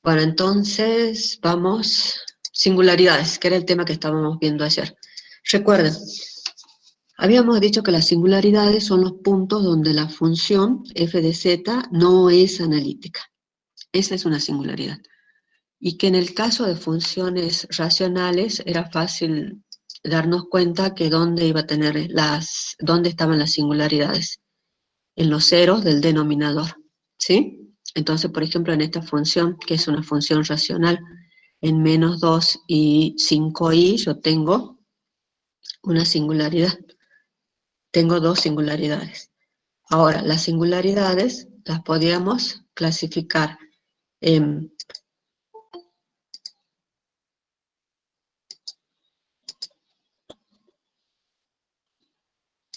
Bueno, entonces vamos, singularidades, que era el tema que estábamos viendo ayer. Recuerden, habíamos dicho que las singularidades son los puntos donde la función f de z no es analítica. Esa es una singularidad. Y que en el caso de funciones racionales era fácil darnos cuenta que dónde dónde estaban las singularidades. En los ceros del denominador, ¿sí? Entonces, por ejemplo, en esta función, que es una función racional, en menos 2 y 5i yo tengo una singularidad. Tengo dos singularidades. Ahora, las singularidades las podíamos clasificar en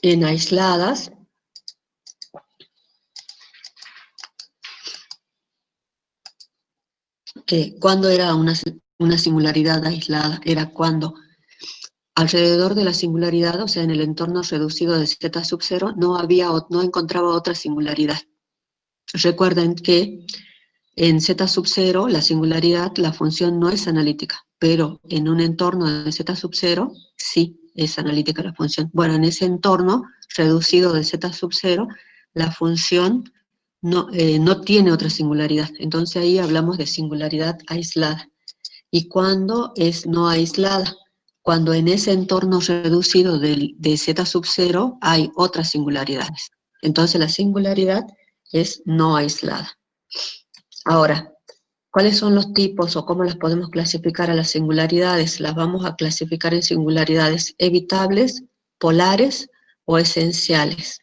aisladas, que cuando era una singularidad aislada, era cuando alrededor de la singularidad, o sea, en el entorno reducido de z sub 0, no encontraba otra singularidad. Recuerden que en z sub 0, la singularidad, la función no es analítica, pero en un entorno de z sub 0, sí es analítica la función. Bueno, en ese entorno reducido de z sub 0, la función no tiene otra singularidad. Entonces ahí hablamos de singularidad aislada. ¿Y cuándo es no aislada? Cuando en ese entorno reducido de z sub 0 hay otras singularidades. Entonces la singularidad es no aislada. Ahora, ¿cuáles son los tipos o cómo las podemos clasificar a las singularidades? Las vamos a clasificar en singularidades evitables, polares o esenciales.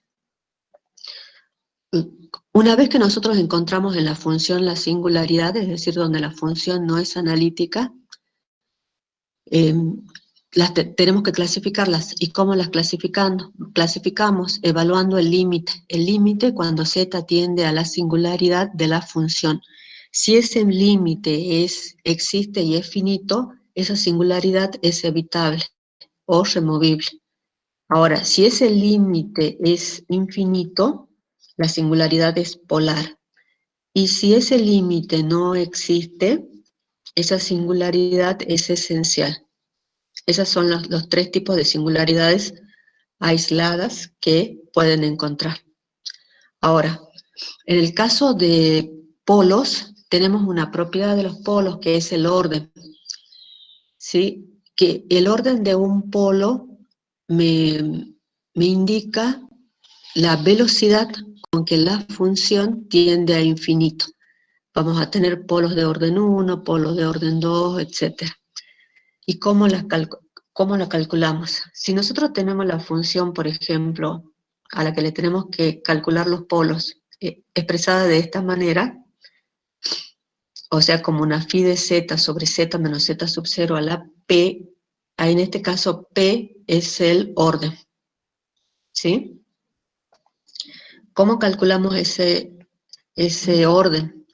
Una vez que nosotros encontramos en la función la singularidad, es decir, donde la función no es analítica, tenemos que clasificarlas. ¿Y cómo las clasificamos? Evaluando el límite. El límite cuando z tiende a la singularidad de la función. Si ese límite existe y es finito, esa singularidad es evitable o removible. Ahora, si ese límite es infinito, la singularidad es polar. Y si ese límite no existe, esa singularidad es esencial. Esos son los tres tipos de singularidades aisladas que pueden encontrar. Ahora, en el caso de polos, tenemos una propiedad de los polos que es el orden. ¿Sí? Que el orden de un polo me indica la velocidad con que la función tiende a infinito. Vamos a tener polos de orden 1, polos de orden 2, etc. ¿Y cómo la calculamos? Si nosotros tenemos la función, por ejemplo, a la que le tenemos que calcular los polos, expresada de esta manera, o sea, como una phi de z sobre z menos z sub 0 a la p, ahí en este caso p es el orden, ¿sí? ¿Cómo calculamos ese orden?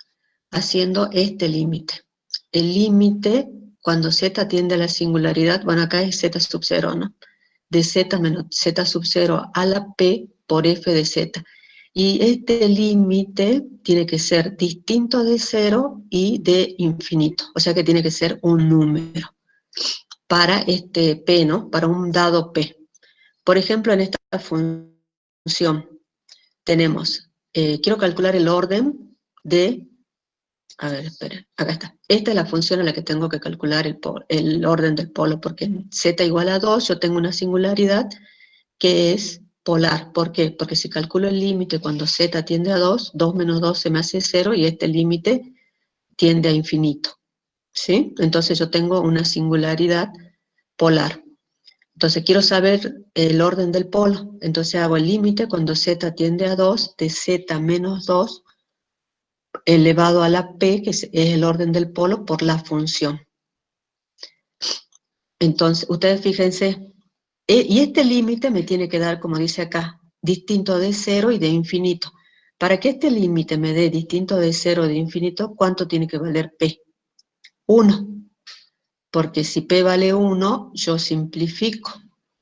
Haciendo este límite. El límite, cuando z tiende a la singularidad, bueno, acá es z sub 0, ¿no? De z menos z sub 0 a la p por f de z. Y este límite tiene que ser distinto de 0 y de infinito. O sea que tiene que ser un número para este p, ¿no? Para un dado p. Por ejemplo, en esta función tenemos, quiero calcular el orden de, a ver, esperen, acá está. Esta es la función a la que tengo que calcular el orden del polo, porque en z igual a 2 yo tengo una singularidad que es polar. ¿Por qué? Porque si calculo el límite cuando z tiende a 2, 2 menos 2 se me hace 0 y este límite tiende a infinito. ¿Sí? Entonces yo tengo una singularidad polar. Entonces quiero saber el orden del polo. Entonces hago el límite cuando z tiende a 2 de z menos 2 elevado a la p, que es el orden del polo, por la función. Entonces, ustedes fíjense, y este límite me tiene que dar, como dice acá, distinto de 0 y de infinito. Para que este límite me dé distinto de 0 y de infinito, ¿cuánto tiene que valer p? 1. Porque si p vale 1, yo simplifico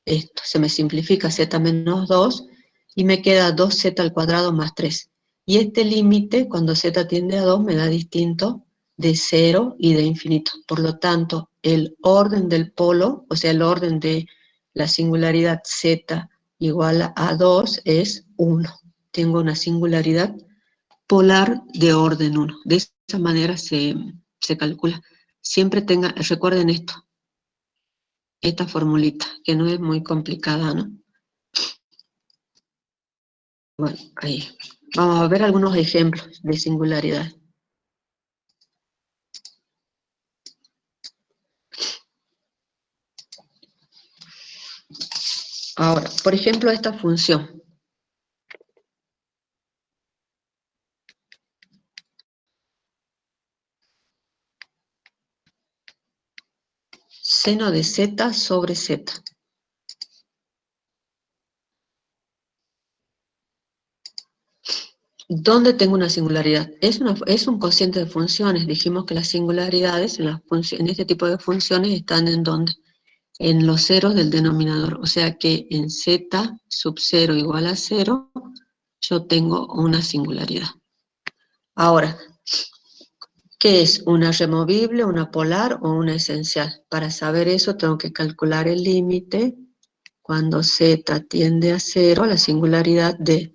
esto. Se me simplifica z menos 2 y me queda 2z al cuadrado más 3. Y este límite, cuando z tiende a 2, me da distinto de 0 y de infinito. Por lo tanto, el orden del polo, o sea, el orden de la singularidad z igual a 2 es 1. Tengo una singularidad polar de orden 1. De esa manera se calcula. Siempre recuerden esto, esta formulita, que no es muy complicada, ¿no? Bueno, ahí. Vamos a ver algunos ejemplos de singularidad. Ahora, por ejemplo, esta función. Seno de z sobre z. ¿Dónde tengo una singularidad? Es un cociente de funciones. Dijimos que las singularidades en este tipo de funciones están en ¿dónde? En los ceros del denominador. O sea que en z sub 0 igual a 0, yo tengo una singularidad. Ahora, ¿qué es? ¿Una removible, una polar o una esencial? Para saber eso tengo que calcular el límite cuando z tiende a 0, la singularidad de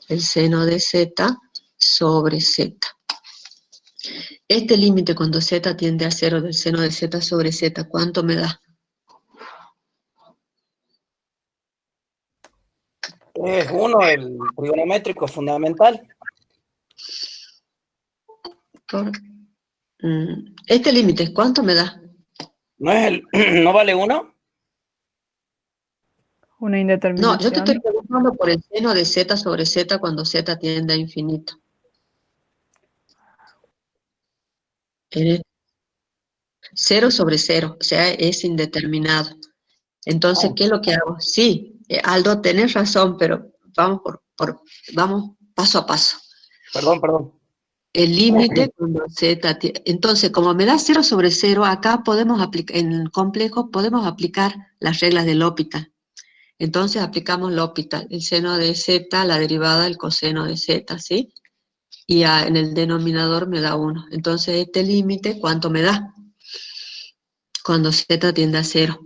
el seno de z sobre z. Este límite cuando z tiende a 0 del seno de z sobre z, ¿cuánto me da? Es 1, el trigonométrico fundamental. Este límite, ¿cuánto me da? ¿No vale 1? Una No, indeterminación. yo te estoy preguntando por el seno de z sobre z cuando z tiende a infinito. 0 sobre 0, o sea, es indeterminado. Entonces, ¿qué es lo que hago? Sí, Aldo, tenés razón, pero vamos vamos paso a paso. Perdón. El límite cuando z... Entonces, como me da 0 sobre 0, acá podemos aplicar, en el complejo podemos aplicar las reglas del L'Hopital. Entonces aplicamos L'Hopital, el seno de z, la derivada del coseno de z, ¿sí? Y en el denominador me da 1. Entonces, este límite, ¿cuánto me da? Cuando z tiende a 0.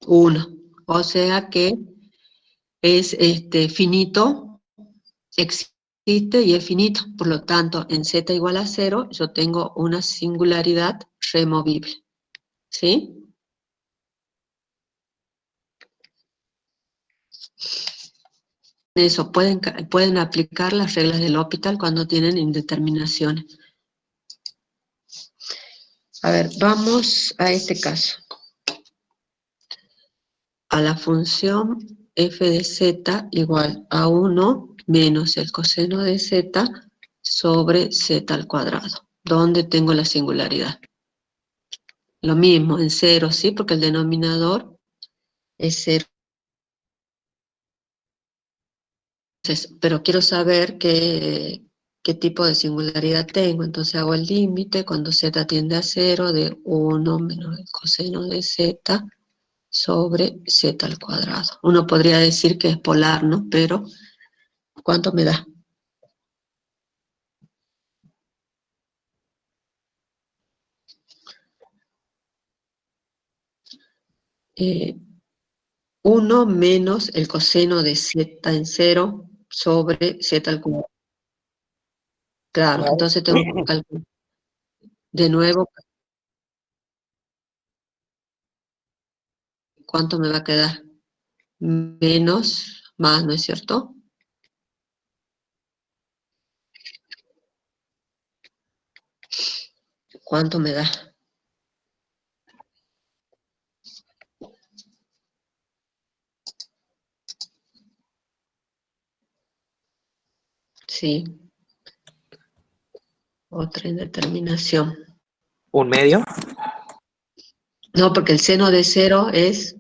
1. O sea que es finito, existe y es finito. Por lo tanto, en z igual a 0, yo tengo una singularidad removible. ¿Sí? Eso, pueden aplicar las reglas del L'Hopital cuando tienen indeterminaciones. A ver, vamos a este caso. A la función f de z igual a 1 menos el coseno de z sobre z al cuadrado, donde tengo la singularidad. Lo mismo, en 0, ¿sí? Porque el denominador es 0. Entonces, pero quiero saber qué tipo de singularidad tengo. Entonces hago el límite cuando z tiende a 0 de 1 menos el coseno de z sobre z al cuadrado. Uno podría decir que es polar, ¿no? Pero, ¿cuánto me da? Eh, 1 menos el coseno de z en 0 sobre z al cuadrado. Claro, entonces tengo que calcular de nuevo cuánto me va a quedar. Menos, más, ¿no es cierto? ¿Cuánto me da? Sí. Otra indeterminación. ¿Un medio? No, porque el seno de 0 es...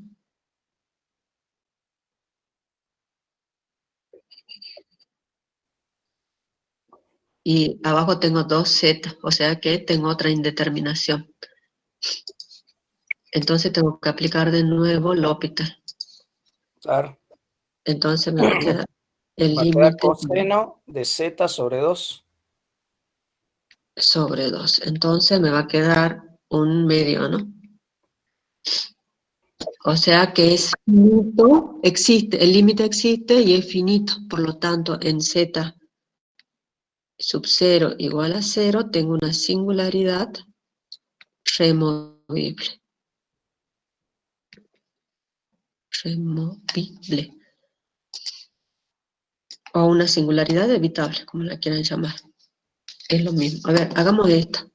Y abajo tengo 2z, o sea que tengo otra indeterminación. Entonces tengo que aplicar de nuevo L'Hopital. Claro. Entonces me va a quedar el Va a quedar límite. coseno de z sobre 2. sobre 2. Entonces me va a quedar un medio, ¿no? O sea que es finito, existe, el límite existe y es finito. Por lo tanto, en z sub 0 igual a 0, tengo una singularidad removible. Removible. O una singularidad evitable, como la quieran llamar. Es lo mismo. A ver, hagamos esta.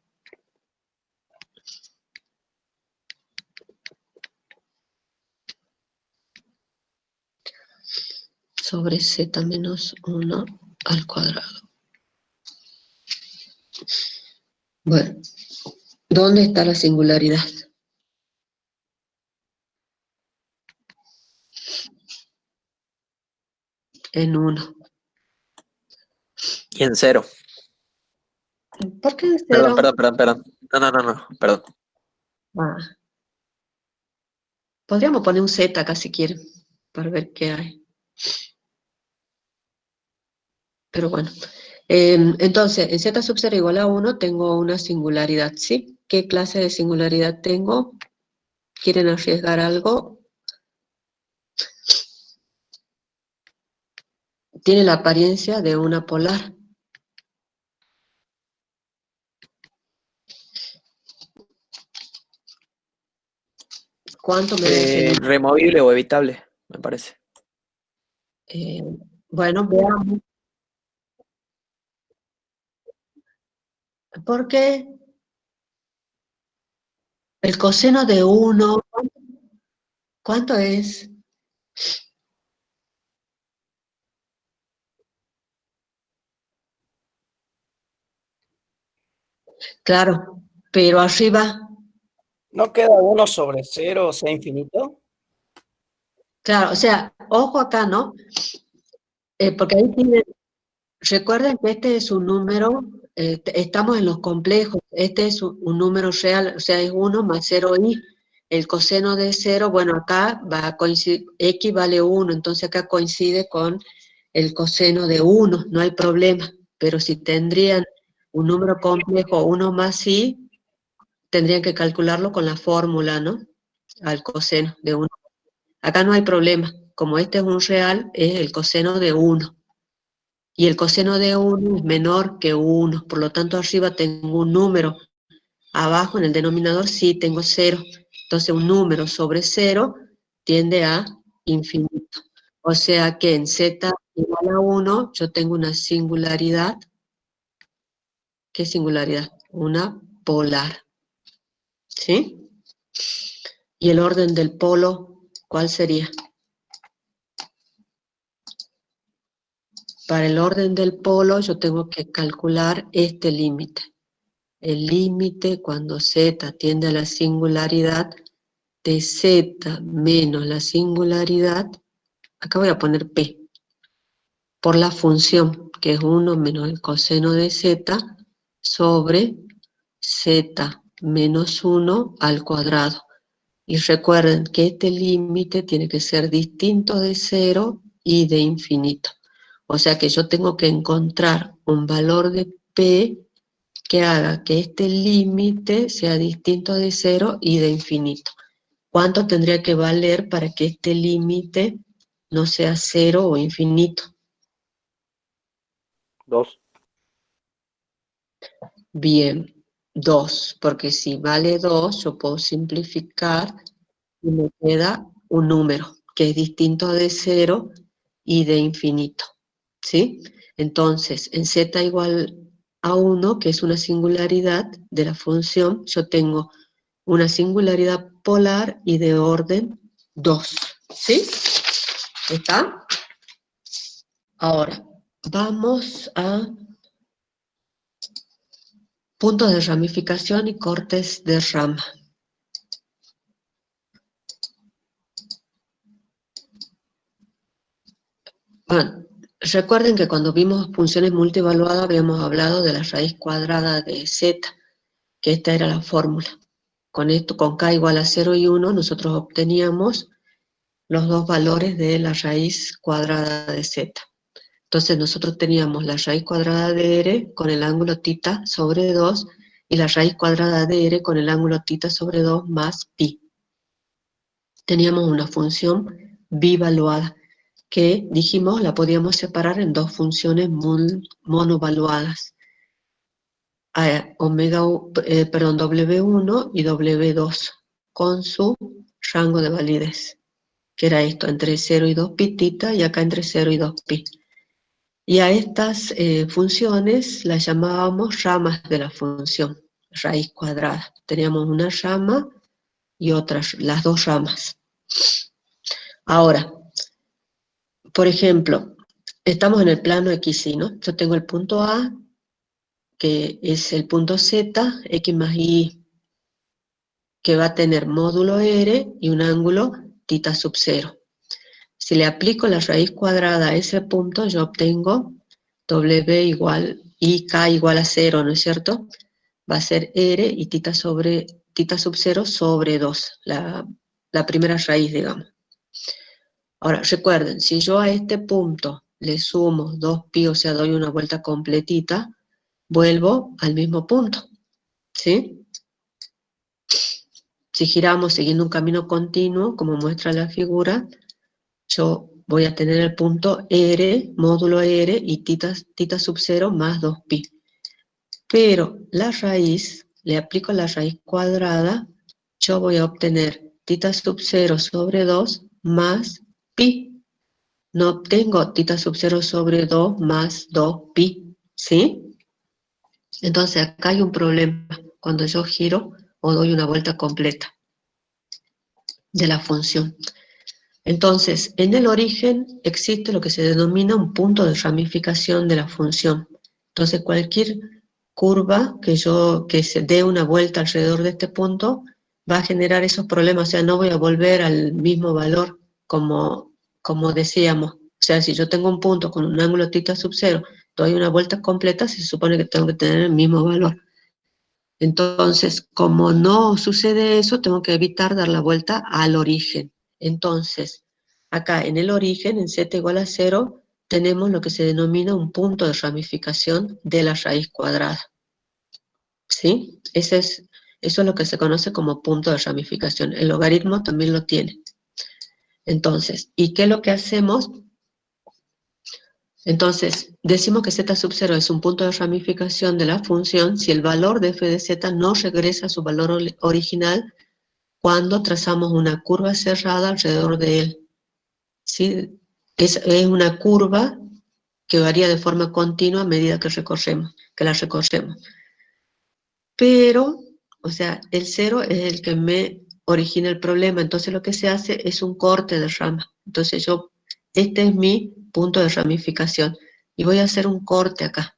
Sobre z menos 1 al cuadrado. Bueno, ¿dónde está la singularidad? En 1. Y en 0. ¿Por qué en Perdón, 0? perdón. No, perdón. Ah, podríamos poner un z acá si quieren, para ver qué hay. Pero bueno. Entonces, en z sub 0 igual a 1 tengo una singularidad, ¿sí? ¿Qué clase de singularidad tengo? ¿Quieren arriesgar algo? Tiene la apariencia de una polar. ¿Cuánto me da ese límite? Removible o evitable, me parece. Bueno, veamos. ¿Por qué? El coseno de 1, ¿cuánto es? Claro, pero arriba, ¿No queda 1 sobre 0, o sea, infinito? claro, o sea, ojo acá, ¿no? Porque ahí tiene, recuerden que este es un número, estamos en los complejos, este es un número real, o sea, es 1 más 0i. El coseno de 0, bueno, acá va a coincidir, x vale 1, entonces acá coincide con el coseno de 1, no hay problema. Pero si tendrían un número complejo 1 más i, tendrían que calcularlo con la fórmula, ¿no? Al coseno de 1. Acá no hay problema, como este es un real, es el coseno de 1. Y el coseno de 1 es menor que 1, por lo tanto arriba tengo un número, abajo en el denominador sí tengo 0. Entonces un número sobre 0 tiende a infinito. O sea que en z igual a 1 yo tengo una singularidad. ¿Qué singularidad? Una polar. ¿Sí? ¿Y el orden del polo cuál sería? Para el orden del polo yo tengo que calcular este límite. El límite cuando z tiende a la singularidad de z menos la singularidad, acá voy a poner p, por la función, que es 1 menos el coseno de z sobre z menos 1 al cuadrado. Y recuerden que este límite tiene que ser distinto de 0 y de infinito. O sea que yo tengo que encontrar un valor de p que haga que este límite sea distinto de 0 y de infinito. ¿Cuánto tendría que valer para que este límite no sea 0 o infinito? 2. Bien, 2, porque si vale 2, yo puedo simplificar y me queda un número que es distinto de 0 y de infinito, ¿sí? Entonces, en z igual a 1, que es una singularidad de la función, yo tengo una singularidad polar y de orden 2, ¿sí? ¿Está? Ahora, vamos a puntos de ramificación y cortes de rama. Bueno, recuerden que cuando vimos funciones multievaluadas habíamos hablado de la raíz cuadrada de z, que esta era la fórmula. Con esto, con k igual a 0 y 1, nosotros obteníamos los dos valores de la raíz cuadrada de z. Entonces nosotros teníamos la raíz cuadrada de r con el ángulo θ sobre 2 y la raíz cuadrada de r con el ángulo θ sobre 2 más pi. Teníamos una función bivaluada que dijimos la podíamos separar en dos funciones monovaluadas, W1 y W2, con su rango de validez, que era esto, entre 0 y 2 pi θ y acá entre 0 y 2 pi. Y a estas funciones las llamábamos ramas de la función, raíz cuadrada. Teníamos una rama y otras, las dos ramas. Ahora, por ejemplo, estamos en el plano x, ¿no? Yo tengo el punto A, que es el punto Z, x más y, que va a tener módulo R y un ángulo θ sub 0. Si le aplico la raíz cuadrada a ese punto, yo obtengo W igual, IK igual a 0, ¿no es cierto? Va a ser R y θ sub 0 sobre 2, la primera raíz, digamos. Ahora, recuerden, si yo a este punto le sumo 2pi, o sea, doy una vuelta completita, vuelvo al mismo punto, ¿sí? Si giramos siguiendo un camino continuo, como muestra la figura, yo voy a tener el punto R, módulo R, y θ sub 0 más 2pi. Pero la raíz, le aplico la raíz cuadrada, yo voy a obtener θ sub 0 sobre 2 más pi. No obtengo θ sub 0 sobre 2 más 2pi, ¿sí? Entonces acá hay un problema cuando yo giro o doy una vuelta completa de la función. Entonces, en el origen existe lo que se denomina un punto de ramificación de la función. Entonces, cualquier curva que se dé una vuelta alrededor de este punto va a generar esos problemas, o sea, no voy a volver al mismo valor como decíamos. O sea, si yo tengo un punto con un ángulo θ sub 0, doy una vuelta completa, se supone que tengo que tener el mismo valor. Entonces, como no sucede eso, tengo que evitar dar la vuelta al origen. Entonces, acá en el origen, en z igual a 0, tenemos lo que se denomina un punto de ramificación de la raíz cuadrada. ¿Sí? Eso es lo que se conoce como punto de ramificación. El logaritmo también lo tiene. Entonces, ¿y qué es lo que hacemos? Entonces, decimos que z sub 0 es un punto de ramificación de la función si el valor de f de z no regresa a su valor original cuando trazamos una curva cerrada alrededor de él. ¿Sí? Es una curva que varía de forma continua a medida que la recorremos. Pero, o sea, el 0 es el que me origina el problema, entonces lo que se hace es un corte de rama. Entonces este es mi punto de ramificación y voy a hacer un corte acá.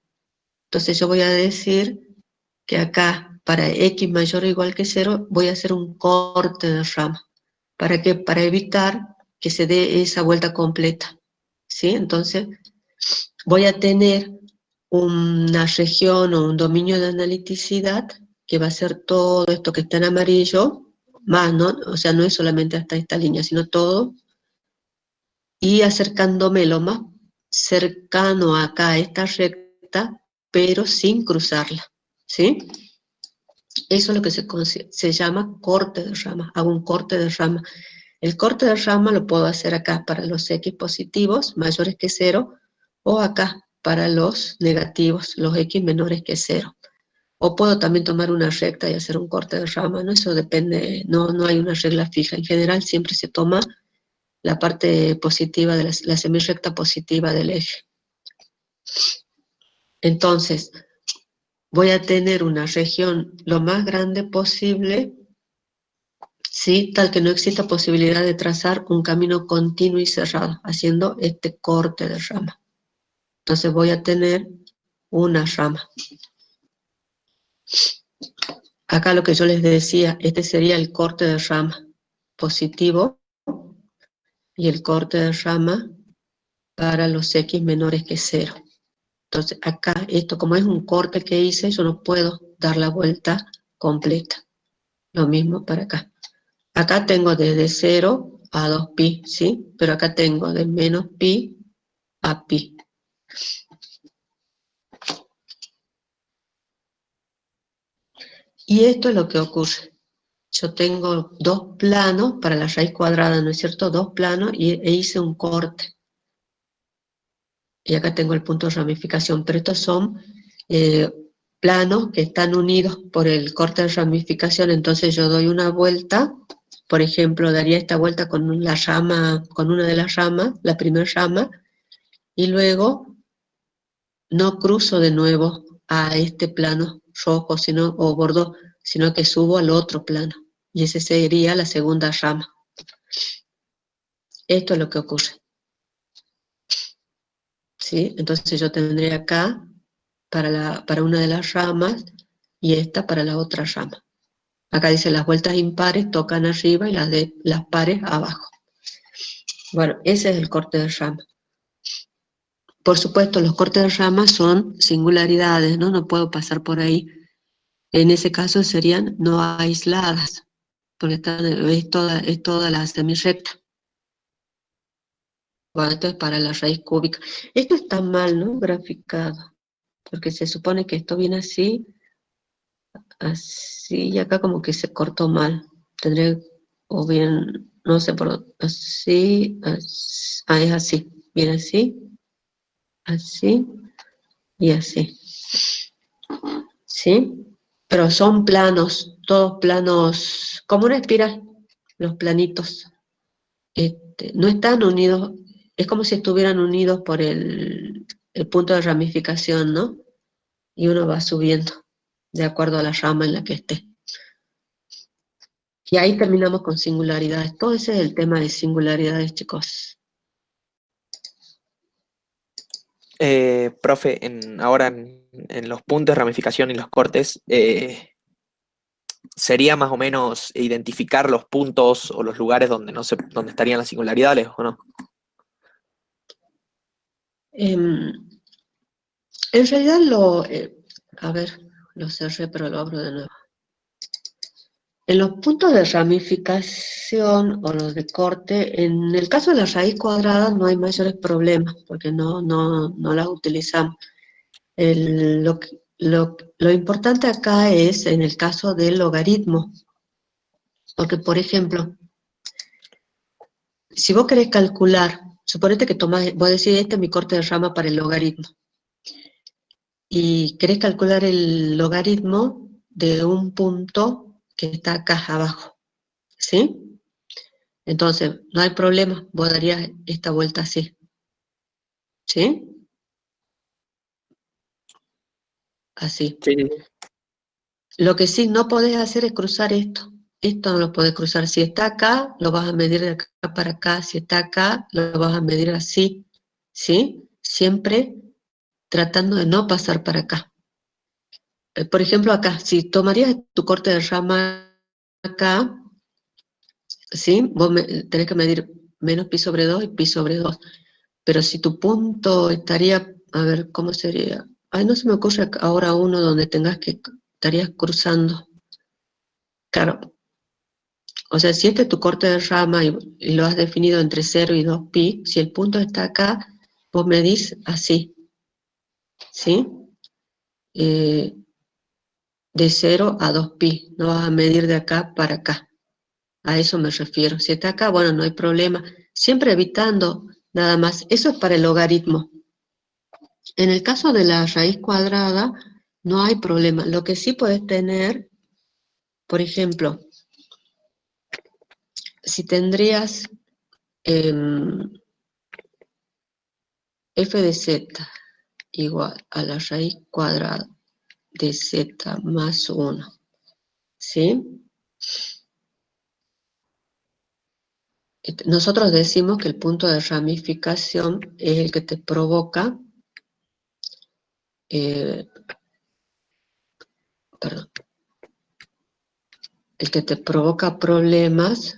Entonces yo voy a decir que acá, para x mayor o igual que 0, voy a hacer un corte de rama. ¿Para qué? Para evitar que se dé esa vuelta completa. ¿Sí? Entonces voy a tener una región o un dominio de analiticidad que va a ser todo esto que está en amarillo, más, ¿no? O sea, no es solamente hasta esta línea, sino todo, y acercándome lo más cercano acá a esta recta, pero sin cruzarla, ¿sí? Eso es lo que se llama corte de rama, hago un corte de rama. El corte de rama lo puedo hacer acá para los x positivos mayores que 0, o acá para los negativos, los x menores que 0. O puedo también tomar una recta y hacer un corte de rama, ¿no? Eso depende, no hay una regla fija. En general siempre se toma la parte positiva, de la semirrecta positiva del eje. Entonces, voy a tener una región lo más grande posible, ¿sí? Tal que no exista posibilidad de trazar un camino continuo y cerrado, haciendo este corte de rama. Entonces voy a tener una rama. Acá lo que yo les decía, este sería el corte de rama positivo y el corte de rama para los x menores que 0. Entonces acá, esto como es un corte que hice, yo no puedo dar la vuelta completa. Lo mismo para acá. Acá tengo desde 0 a 2pi, ¿sí? Pero acá tengo de menos pi a pi. Y esto es lo que ocurre. Yo tengo dos planos para la raíz cuadrada, ¿no es cierto? Dos planos e hice un corte. Y acá tengo el punto de ramificación, pero estos son planos que están unidos por el corte de ramificación, entonces yo doy una vuelta, por ejemplo, daría esta vuelta con la rama, con una de las ramas, la primera rama, y luego no cruzo de nuevo a este plano rojo o bordó, sino que subo al otro plano, y ese sería la segunda rama. Esto es lo que ocurre, ¿sí? Entonces yo tendré acá para una de las ramas y esta para la otra rama. Acá dice las vueltas impares tocan arriba y las pares abajo. Bueno, ese es el corte de rama. Por supuesto, los cortes de rama son singularidades, ¿no? No puedo pasar por ahí. En ese caso serían no aisladas, porque es toda la semirrecta. Bueno, esto es para la raíz cúbica. Esto está mal, ¿no? Graficado, porque se supone que esto viene así, así, y acá como que se cortó mal. Tendré, o bien, no sé por así, es así, viene así, así y así. ¿Sí? Pero son planos, todos planos, como una espiral, los planitos. No están unidos, es como si estuvieran unidos por el punto de ramificación, ¿no? Y uno va subiendo de acuerdo a la rama en la que esté. Y ahí terminamos con singularidades. Todo ese es el tema de singularidades, chicos. Profe, ahora en los puntos de ramificación y los cortes, ¿sería más o menos identificar los puntos o los lugares donde donde estarían las singularidades o no? En realidad a ver, lo cerré pero lo abro de nuevo. En los puntos de ramificación o los de corte, en el caso de la raíz cuadrada no hay mayores problemas porque no las utilizamos. Lo importante acá es en el caso del logaritmo, porque por ejemplo, si vos querés calcular, suponete que vos decís este es mi corte de rama para el logaritmo, y querés calcular el logaritmo de un punto que está acá abajo, ¿sí? Entonces, no hay problema, vos darías esta vuelta así, ¿sí? Así. Sí, sí. Lo que sí no podés hacer es cruzar esto. Esto no lo podés cruzar. Si está acá, lo vas a medir de acá para acá. Si está acá, lo vas a medir así, ¿sí? Siempre tratando de no pasar para acá. Por ejemplo, acá, si tomarías tu corte de rama acá, ¿sí? Tenés que medir menos pi sobre 2 y pi sobre 2. Pero si tu punto estaría, a ver, ¿cómo sería? Ay, no se me ocurre ahora uno donde estarías cruzando. Claro, o sea, si este es tu corte de rama y lo has definido entre 0 y 2 pi, si el punto está acá, vos medís así, ¿sí? De 0 a 2 pi, no vas a medir de acá para acá. A eso me refiero. Si está acá, bueno, no hay problema. Siempre evitando nada más. Eso es para el logaritmo. En el caso de la raíz cuadrada, no hay problema. Lo que sí puedes tener, por ejemplo, si tendrías f de z igual a la raíz cuadrada de z más 1, ¿sí? Nosotros decimos que el punto de ramificación es el que te provoca, perdón, el que te provoca problemas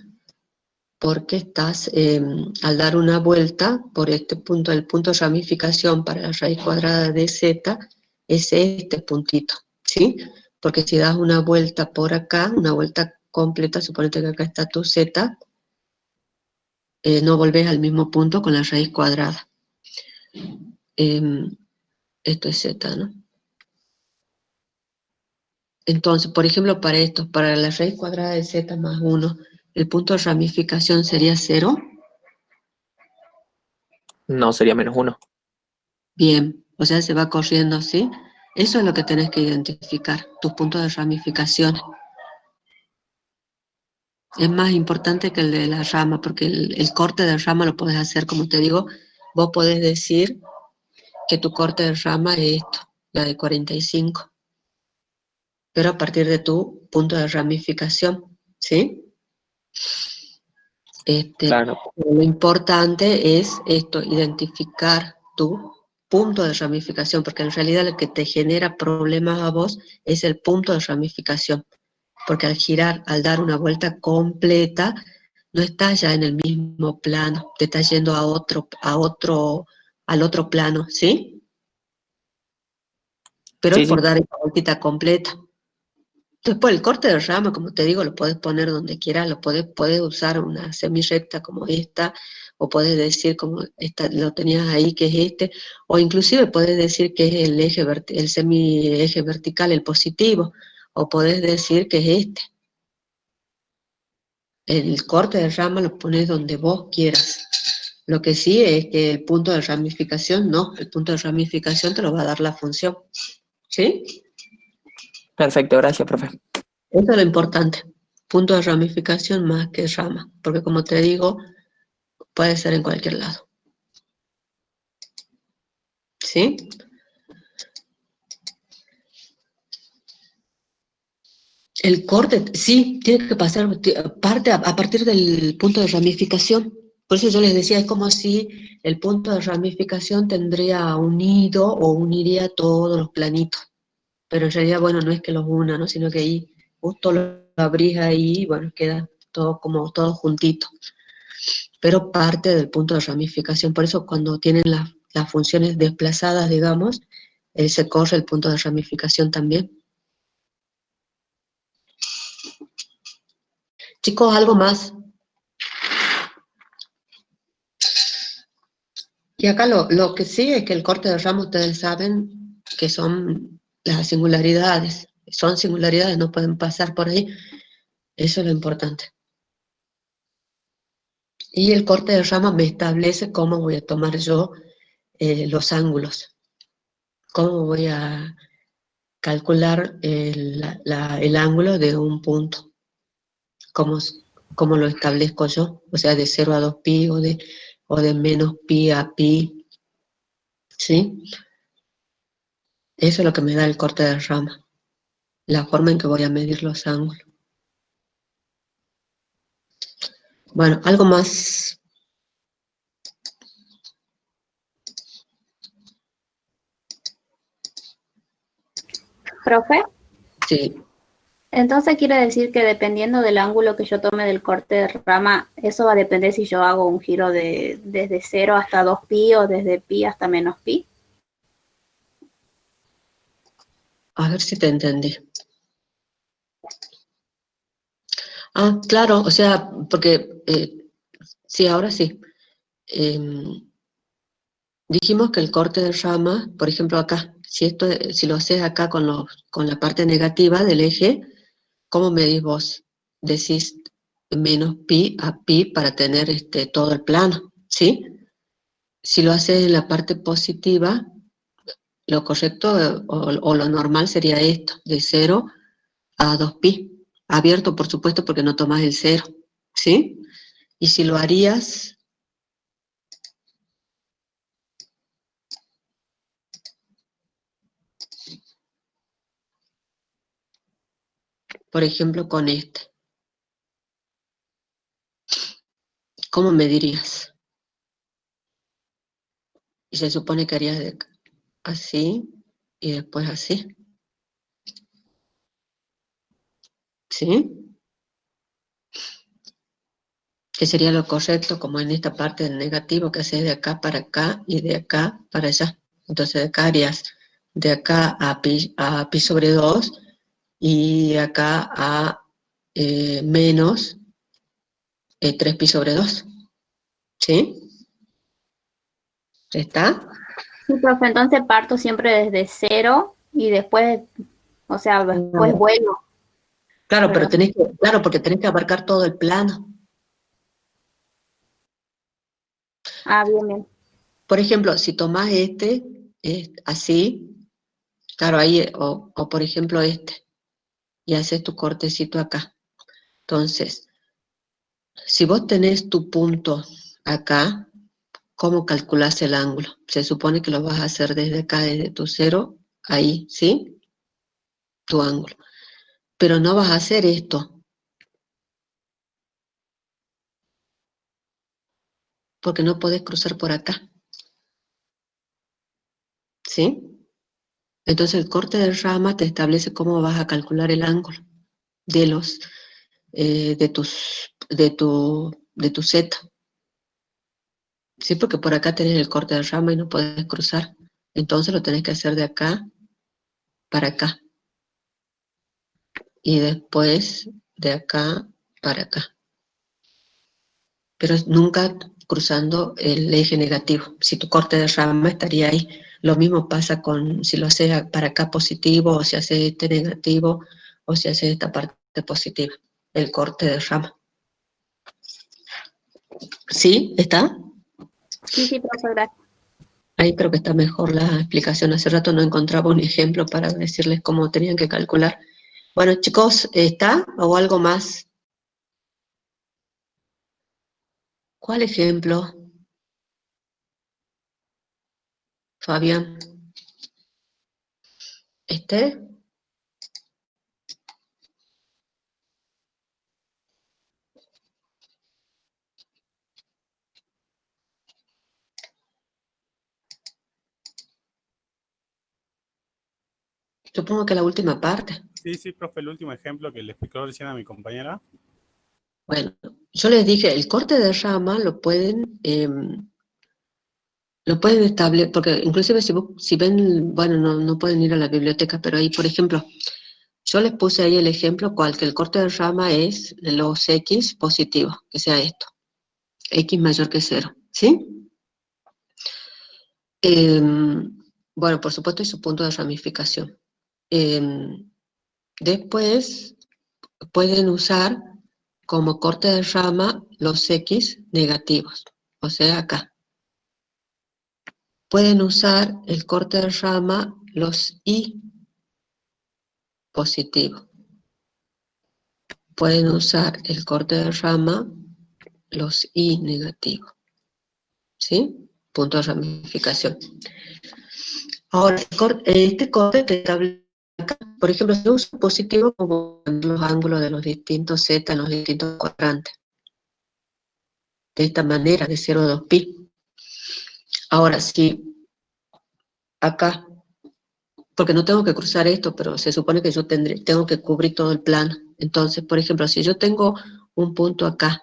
porque estás, al dar una vuelta por este punto, el punto de ramificación para la raíz cuadrada de z es este puntito, ¿sí? Porque si das una vuelta por acá, una vuelta completa, suponete que acá está tu z, no volvés al mismo punto con la raíz cuadrada. Esto es z, ¿no? Entonces, por ejemplo, para esto, para la raíz cuadrada de z más 1, el punto de ramificación sería 0. No, sería -1. Bien, o sea, se va corriendo así. Eso es lo que tenés que identificar, tus puntos de ramificación. Es más importante que el de la rama, porque el corte de rama lo podés hacer, como te digo, vos podés decir que tu corte de rama es esto, la de 45, pero a partir de tu punto de ramificación, ¿sí? Claro. Lo importante es esto, identificar tu punto de ramificación, porque en realidad lo que te genera problemas a vos es el punto de ramificación, porque al girar, al dar una vuelta completa, no estás ya en el mismo plano, te estás yendo al otro plano, ¿sí? Pero es Sí, por sí. dar esa vueltita completa. Después el corte de rama, como te digo, lo puedes poner donde quieras, puedes usar una semirrecta como esta, o puedes decir como esta, lo tenías ahí que es este, o inclusive puedes decir que es el eje, el semieje vertical, el positivo, o puedes decir que es este. El corte de rama lo pones donde vos quieras. Lo que sí es que el punto de ramificación, no, el punto de ramificación te lo va a dar la función, ¿sí? Perfecto, gracias, profe. Eso es lo importante, punto de ramificación más que rama, porque como te digo, puede ser en cualquier lado, ¿sí? El corte, sí, tiene que pasar parte a partir del punto de ramificación. Por eso yo les decía, es como si el punto de ramificación tendría unido o uniría todos los planitos. Pero en realidad, bueno, no es que los una, ¿no? Sino que ahí justo lo abrís ahí y bueno, queda todo como todo juntito. Pero parte del punto de ramificación. Por eso cuando tienen las funciones desplazadas, digamos, se corre el punto de ramificación también. Chicos, ¿algo más? Y acá lo que sí es que el corte de rama ustedes saben que son las singularidades. Son singularidades, no pueden pasar por ahí. Eso es lo importante. Y el corte de rama me establece cómo voy a tomar yo los ángulos. Cómo voy a calcular el ángulo de un punto. Cómo, cómo lo establezco yo. O sea, de 0 a 2pi o de menos pi a pi. ¿Sí? Eso es lo que me da el corte de rama. La forma en que voy a medir los ángulos. Bueno, algo más. Profe, Sí. entonces quiere decir que dependiendo del ángulo que yo tome del corte de rama, eso va a depender si yo hago un giro desde 0 hasta 2pi o desde pi hasta menos pi. A ver si te entendí. Ah, claro, o sea, porque sí, ahora sí. Dijimos que el corte de rama, por ejemplo acá, si lo haces acá con la parte negativa del eje, ¿cómo medís vos? Decís menos pi a pi para tener todo el plano, ¿sí? Si lo haces en la parte positiva, lo correcto o lo normal sería esto, de 0 a 2pi. Abierto, por supuesto, porque no tomas el 0, ¿sí? Y si lo harías, por ejemplo, con este, ¿cómo medirías? Y se supone que harías así y después así, ¿sí? Que sería lo correcto, como en esta parte del negativo, que haces de acá para acá y de acá para allá. Entonces de acá harías de acá a pi sobre 2 y de acá a menos 3pi sobre 2, ¿sí? ¿Está? Sí, profe, entonces parto siempre desde cero y después, o sea, después No. vuelvo, Claro, pero ¿verdad? claro, porque tenés que abarcar todo el plano. Ah, bien, bien. Por ejemplo, si tomás así, claro, ahí, o por ejemplo y haces tu cortecito acá. Entonces, si vos tenés tu punto acá, ¿cómo calculás el ángulo? Se supone que lo vas a hacer desde acá, desde tu cero, ahí, ¿sí? Tu ángulo. Pero no vas a hacer esto, porque no podés cruzar por acá, ¿sí? Entonces el corte de rama te establece cómo vas a calcular el ángulo de los, de tu Z, ¿sí? Porque por acá tenés el corte de rama y no podés cruzar. Entonces lo tenés que hacer de acá para acá. Y después de acá para acá. Pero nunca cruzando el eje negativo. Si tu corte de rama estaría ahí. Lo mismo pasa con si lo haces para acá positivo, o si haces este negativo, o si haces esta parte positiva. El corte de rama. ¿Sí? ¿Está? Sí, sí, profe, gracias. Ahí creo que está mejor la explicación. Hace rato no encontraba un ejemplo para decirles cómo tenían que calcular. Bueno, chicos, ¿está? ¿O algo más? ¿Cuál ejemplo, Fabián? ¿Este? Supongo que la última parte. Sí, sí, profe, el último ejemplo que le explicó recién a mi compañera. Bueno, yo les dije, el corte de rama lo pueden establecer, porque inclusive si ven, bueno, no pueden ir a la biblioteca, pero ahí, por ejemplo, yo les puse ahí el ejemplo que el corte de rama es los X positivos, que sea esto, X mayor que cero, ¿sí? Bueno, por supuesto, y su punto de ramificación. Después pueden usar como corte de rama los X negativos, o sea, acá. Pueden usar el corte de rama los Y positivos. Pueden usar el corte de rama los Y negativos. ¿Sí? Punto de ramificación. Ahora, este corte te establece acá, por ejemplo, si yo uso positivo como los ángulos de los distintos Z en los distintos cuadrantes. De esta manera, de 0 a 2pi. Ahora, si acá, porque no tengo que cruzar esto, pero se supone que yo tengo que cubrir todo el plano. Entonces, por ejemplo, si yo tengo un punto acá,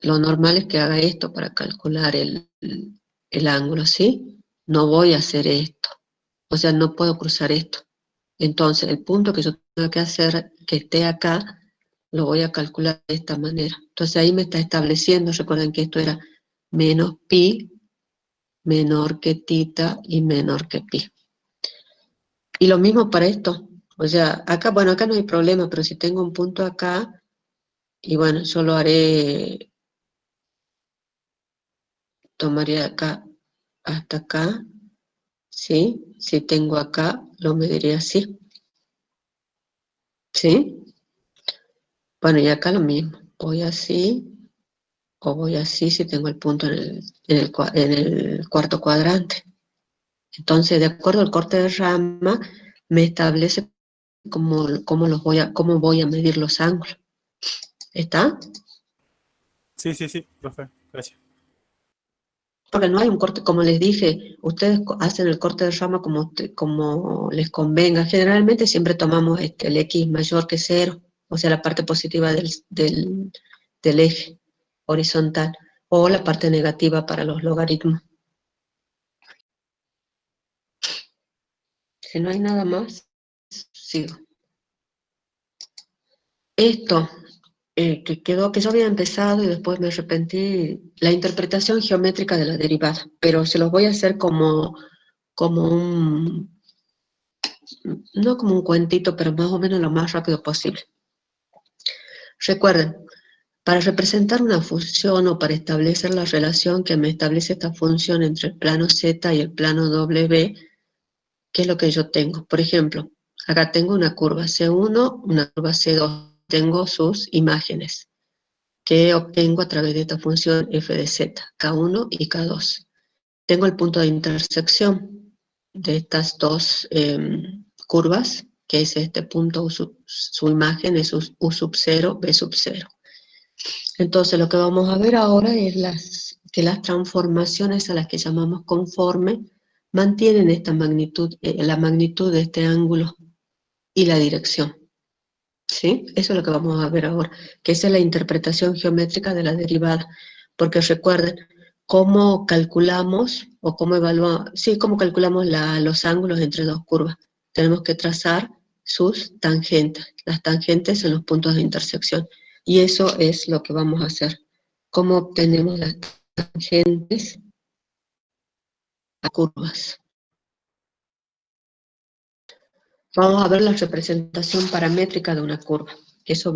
lo normal es que haga esto para calcular el ángulo, ¿sí? No voy a hacer esto. O sea, no puedo cruzar esto. Entonces, el punto que yo tengo que hacer, que esté acá, lo voy a calcular de esta manera. Entonces ahí me está estableciendo, recuerden que esto era menos pi, menor que tita y menor que pi. Y lo mismo para esto. O sea, acá, bueno, acá no hay problema, pero si tengo un punto acá, y bueno, yo lo haré, tomaría acá hasta acá, ¿sí? Si tengo acá, lo mediría así, ¿sí? Bueno, y acá lo mismo. Voy así, o voy así si tengo el punto en el cuarto cuadrante. Entonces, de acuerdo al corte de rama, me establece cómo voy a medir los ángulos. ¿Está? Sí, sí, sí, profe, gracias. Porque no hay un corte, como les dije, ustedes hacen el corte de rama como les convenga. Generalmente siempre tomamos el X mayor que cero, o sea, la parte positiva del eje horizontal, o la parte negativa para los logaritmos. Si no hay nada más, sigo. Esto que quedó, que yo había empezado y después me arrepentí, la interpretación geométrica de la derivada, pero se los voy a hacer como un, no como un cuentito, pero más o menos lo más rápido posible. Recuerden, para representar una función o para establecer la relación que me establece esta función entre el plano Z y el plano W, ¿qué es lo que yo tengo? Por ejemplo, acá tengo una curva C1, una curva C2, tengo sus imágenes que obtengo a través de esta función f de z, K1 y K2. Tengo el punto de intersección de estas dos curvas, que es este punto, su imagen es U sub 0, B sub 0. Entonces lo que vamos a ver ahora es que las transformaciones a las que llamamos conforme mantienen esta magnitud, la magnitud de este ángulo y la dirección. ¿Sí? Eso es lo que vamos a ver ahora, que esa es la interpretación geométrica de la derivada, porque recuerden cómo calculamos o cómo evaluamos, sí, cómo calculamos los ángulos entre dos curvas. Tenemos que trazar sus tangentes, las tangentes en los puntos de intersección, y eso es lo que vamos a hacer. ¿Cómo obtenemos las tangentes a curvas? Vamos a ver la representación paramétrica de una curva, que eso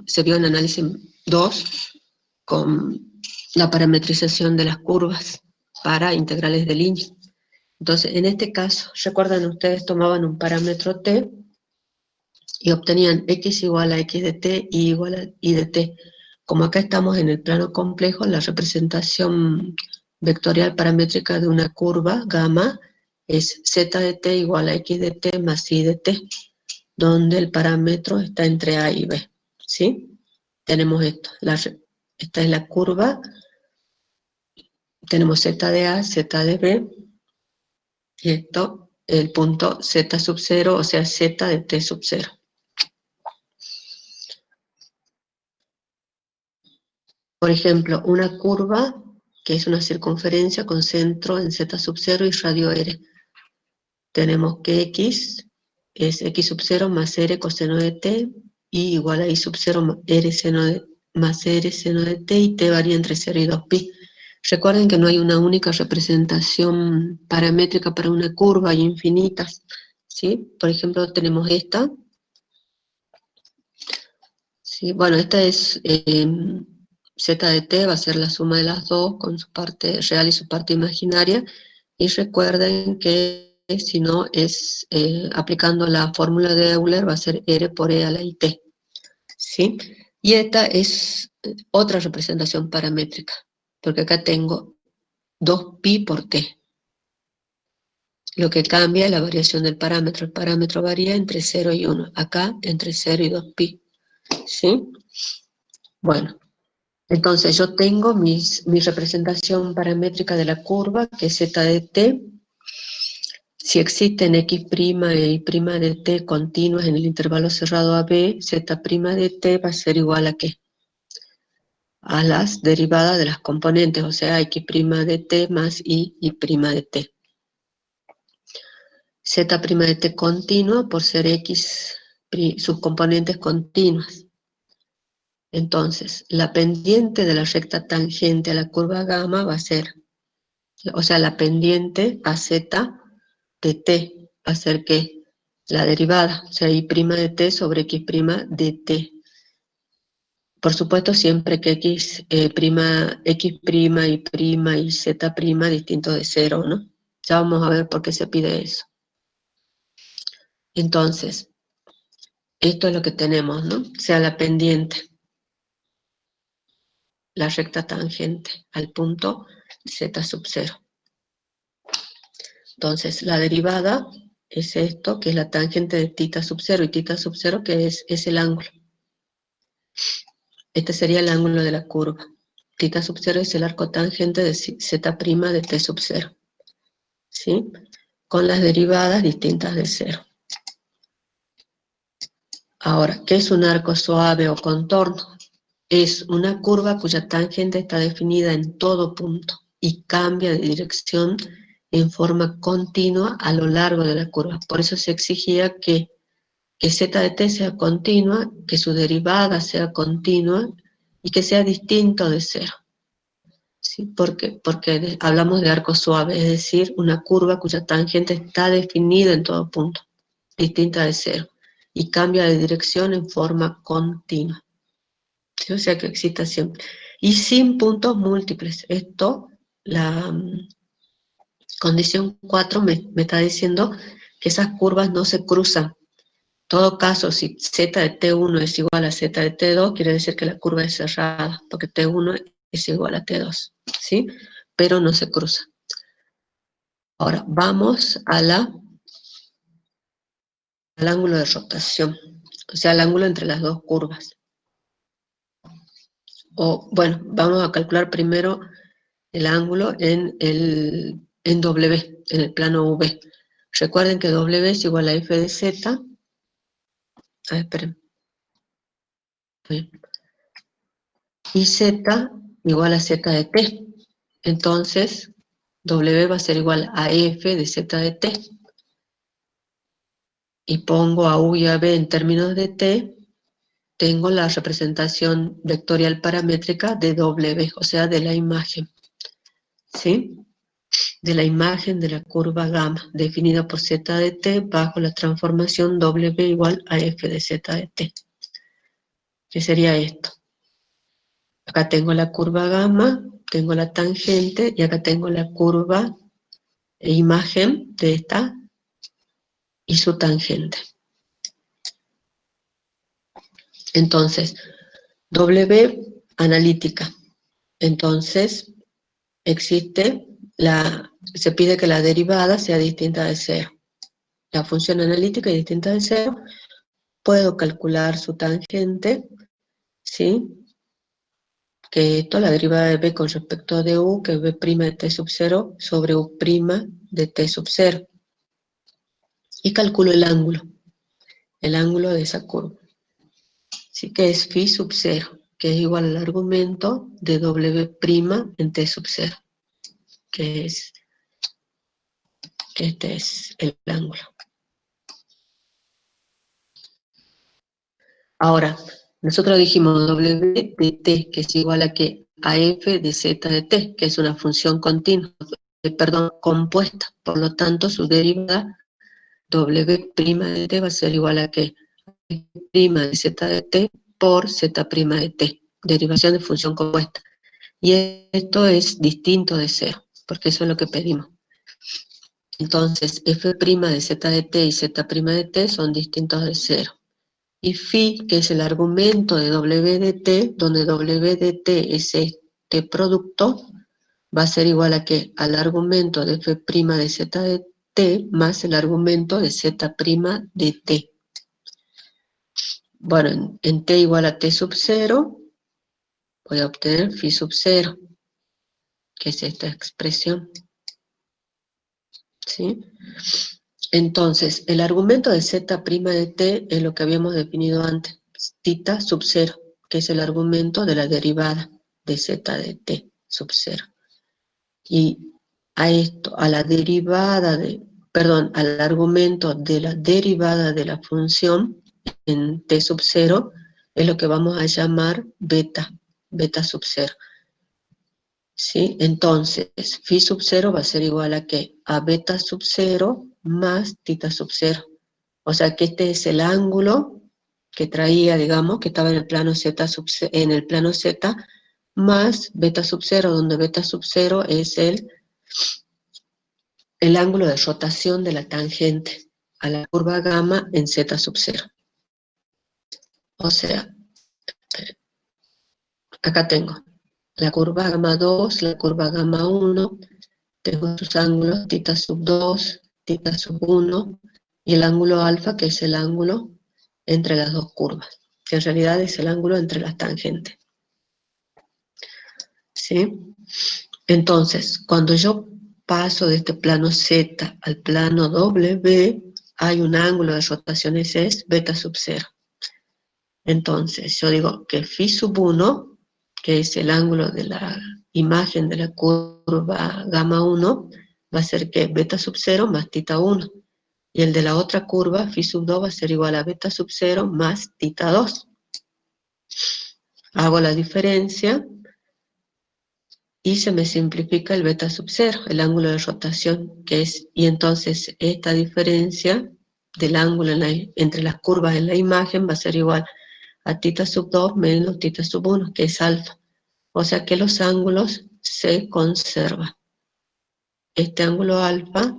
se vio en análisis 2 con la parametrización de las curvas para integrales de línea. Entonces, en este caso, recuerdan ustedes tomaban un parámetro t y obtenían x igual a x de t y igual a y de t. Como acá estamos en el plano complejo, la representación vectorial paramétrica de una curva, gamma, es z de t igual a x de t más y de t, donde el parámetro está entre a y b, ¿sí? Tenemos esto, esta es la curva, tenemos z de a, z de b, y esto, el punto z sub 0, o sea, z de t sub 0. Por ejemplo, una curva que es una circunferencia con centro en z sub 0 y radio r. Tenemos que x es x sub 0 más r coseno de t, y igual a y sub 0 r seno de, más r seno de t, y t varía entre 0 y 2pi. Recuerden que no hay una única representación paramétrica para una curva, hay infinitas, ¿sí? Por ejemplo, tenemos esta. ¿Sí? Bueno, esta es z de t, va a ser la suma de las dos con su parte real y su parte imaginaria, y recuerden que si no es aplicando la fórmula de Euler, va a ser r por e a la it, ¿sí? Y esta es otra representación paramétrica, porque acá tengo 2pi por t. Lo que cambia es la variación del parámetro. El parámetro varía entre 0 y 1. Acá entre 0 y 2pi. ¿Sí? Bueno, entonces yo tengo mi representación paramétrica de la curva, que es z de t. Si existen x' y y' de t continuas en el intervalo cerrado AB, z' de t va a ser igual a ¿qué? A las derivadas de las componentes, o sea, x' de t más y de t. Z' de t continua por ser x subcomponentes continuas. Entonces, la pendiente de la recta tangente a la curva gamma va a ser, o sea, la pendiente a z de t va a ser ¿qué? La derivada, o sea, y' de t sobre x' de t. Por supuesto, siempre que x', y' y z' distinto de 0, ¿no? Ya vamos a ver por qué se pide eso. Entonces, esto es lo que tenemos, ¿no? O sea, la pendiente, la recta tangente al punto z sub 0. Entonces, la derivada es esto, que es la tangente de θ sub 0, y θ sub 0 que es el ángulo. Este sería el ángulo de la curva. θ sub 0 es el arco tangente de z' de t sub 0. ¿Sí? Con las derivadas distintas de 0. Ahora, ¿qué es un arco suave o contorno? Es una curva cuya tangente está definida en todo punto y cambia de dirección en forma continua a lo largo de la curva. Por eso se exigía que que z de t sea continua, que su derivada sea continua y que sea distinto de cero. ¿Sí? Porque hablamos de arco suave, es decir, una curva cuya tangente está definida en todo punto, distinta de cero, y cambia de dirección en forma continua. ¿Sí? O sea que exista siempre. Y sin puntos múltiples. Esto, la condición 4 me está diciendo que esas curvas no se cruzan. En todo caso, si z de t1 es igual a z de t2, quiere decir que la curva es cerrada, porque t1 es igual a t2, ¿sí? Pero no se cruza. Ahora, vamos al ángulo de rotación, o sea, el ángulo entre las dos curvas. O, bueno, vamos a calcular primero el ángulo en W, en el plano V. Recuerden que W es igual a f de z. A ver, esperen. Bien. Y z igual a z de t. Entonces, W va a ser igual a f de z de t. Y pongo a u y a b en términos de t, tengo la representación vectorial paramétrica de W, o sea, de la imagen. ¿Sí? De la imagen de la curva gamma, definida por z de t bajo la transformación W igual a f de z de t. ¿Qué sería esto? Acá tengo la curva gamma, tengo la tangente, y acá tengo la curva e imagen de esta y su tangente. Entonces, W analítica. Entonces, se pide que la derivada sea distinta de cero. La función analítica es distinta de cero. Puedo calcular su tangente, ¿sí? Que esto, la derivada de b con respecto de u, que es b' de t sub 0 sobre u' de t sub 0. Y calculo el ángulo de esa curva. Así que es phi sub 0, que es igual al argumento de w' en t sub 0, que este es el ángulo. Ahora, nosotros dijimos w de t, que es igual a ¿qué? A f de z de t, que es una función continua, compuesta. Por lo tanto, su derivada w' de t va a ser igual a ¿qué? F' de z de t por z' de t, derivación de función compuesta. Y esto es distinto de cero, porque eso es lo que pedimos. Entonces, f' de z de t y z' de t son distintos de cero. Y phi, que es el argumento de w de t, donde w de t es este producto, va a ser igual a ¿qué? Al argumento de f' de z de t más el argumento de z' de t. Bueno, en t igual a t sub 0, voy a obtener phi sub 0, que es esta expresión. ¿Sí? Entonces, el argumento de z' de t es lo que habíamos definido antes, θ sub 0, que es el argumento de la derivada de z de t sub 0. Y al argumento de la derivada de la función en t sub 0, es lo que vamos a llamar beta sub 0. ¿Sí? Entonces, phi sub 0 va a ser igual a ¿qué? A beta sub 0 más θ sub 0. O sea que este es el ángulo que traía, digamos, que estaba en el plano z, más beta sub 0, donde beta sub 0 es el ángulo de rotación de la tangente a la curva gamma en z sub 0. O sea, acá tengo la curva gamma 2, la curva gamma 1, tengo sus ángulos θ sub 2, θ sub 1, y el ángulo alfa, que es el ángulo entre las dos curvas, que en realidad es el ángulo entre las tangentes. ¿Sí? Entonces, cuando yo paso de este plano Z al plano W, hay un ángulo de rotación, ese es beta sub 0. Entonces, yo digo que phi sub 1, que es el ángulo de la imagen de la curva gamma 1, va a ser que beta sub 0 más θ 1, Y el de la otra curva, phi sub 2, va a ser igual a beta sub 0 más tita 2. Hago la diferencia y se me simplifica el beta sub 0, el ángulo de rotación, que es, y entonces esta diferencia del ángulo entre las curvas en la imagen va a ser igual a tita sub 2 menos tita sub 1, que es alfa. O sea que los ángulos se conservan. Este ángulo alfa,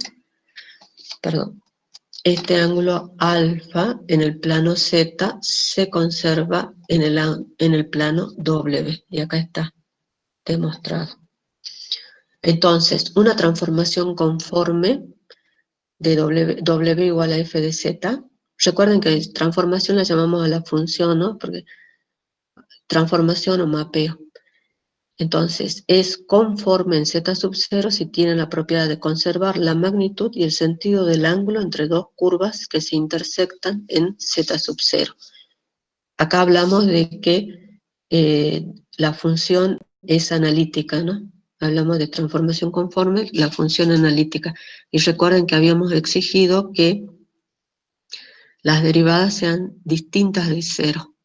este ángulo alfa en el plano Z se conserva en el plano W, y acá está demostrado. Entonces, una transformación conforme de W igual a f de Z. Recuerden que transformación la llamamos a la función, ¿no? Porque transformación o mapeo. Entonces, es conforme en Z sub 0 si tiene la propiedad de conservar la magnitud y el sentido del ángulo entre dos curvas que se intersectan en Z sub 0. Acá hablamos de que la función es analítica, ¿no? Hablamos de transformación conforme, la función analítica. Y recuerden que habíamos exigido que las derivadas sean distintas de 0.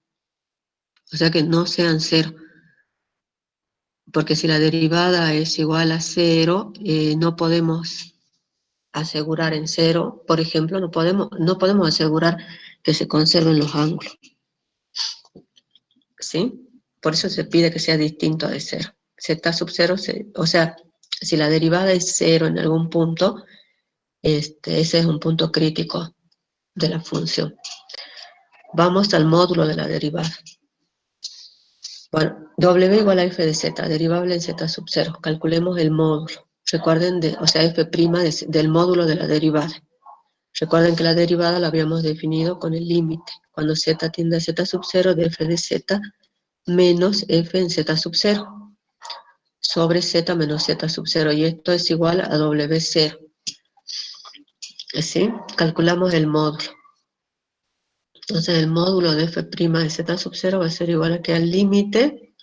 O sea que no sean 0. Porque si la derivada es igual a 0, no podemos asegurar en 0, por ejemplo, no podemos asegurar que se conserven los ángulos. ¿Sí? Por eso se pide que sea distinto de 0. Z sub 0, o sea, si la derivada es 0 en algún punto, ese es un punto crítico de la función. Vamos al módulo de la derivada. Bueno, W igual a f de z, derivable en z sub 0. Calculemos el módulo. Recuerden, o sea, f' del módulo de la derivada. Recuerden que la derivada la habíamos definido con el límite. Cuando z tiende a z sub 0 de f de z menos f en z sub 0 sobre z menos z sub 0. Y esto es igual a W0. ¿Sí? Calculamos el módulo. Entonces el módulo de f' de z sub 0 va a ser igual a que al límite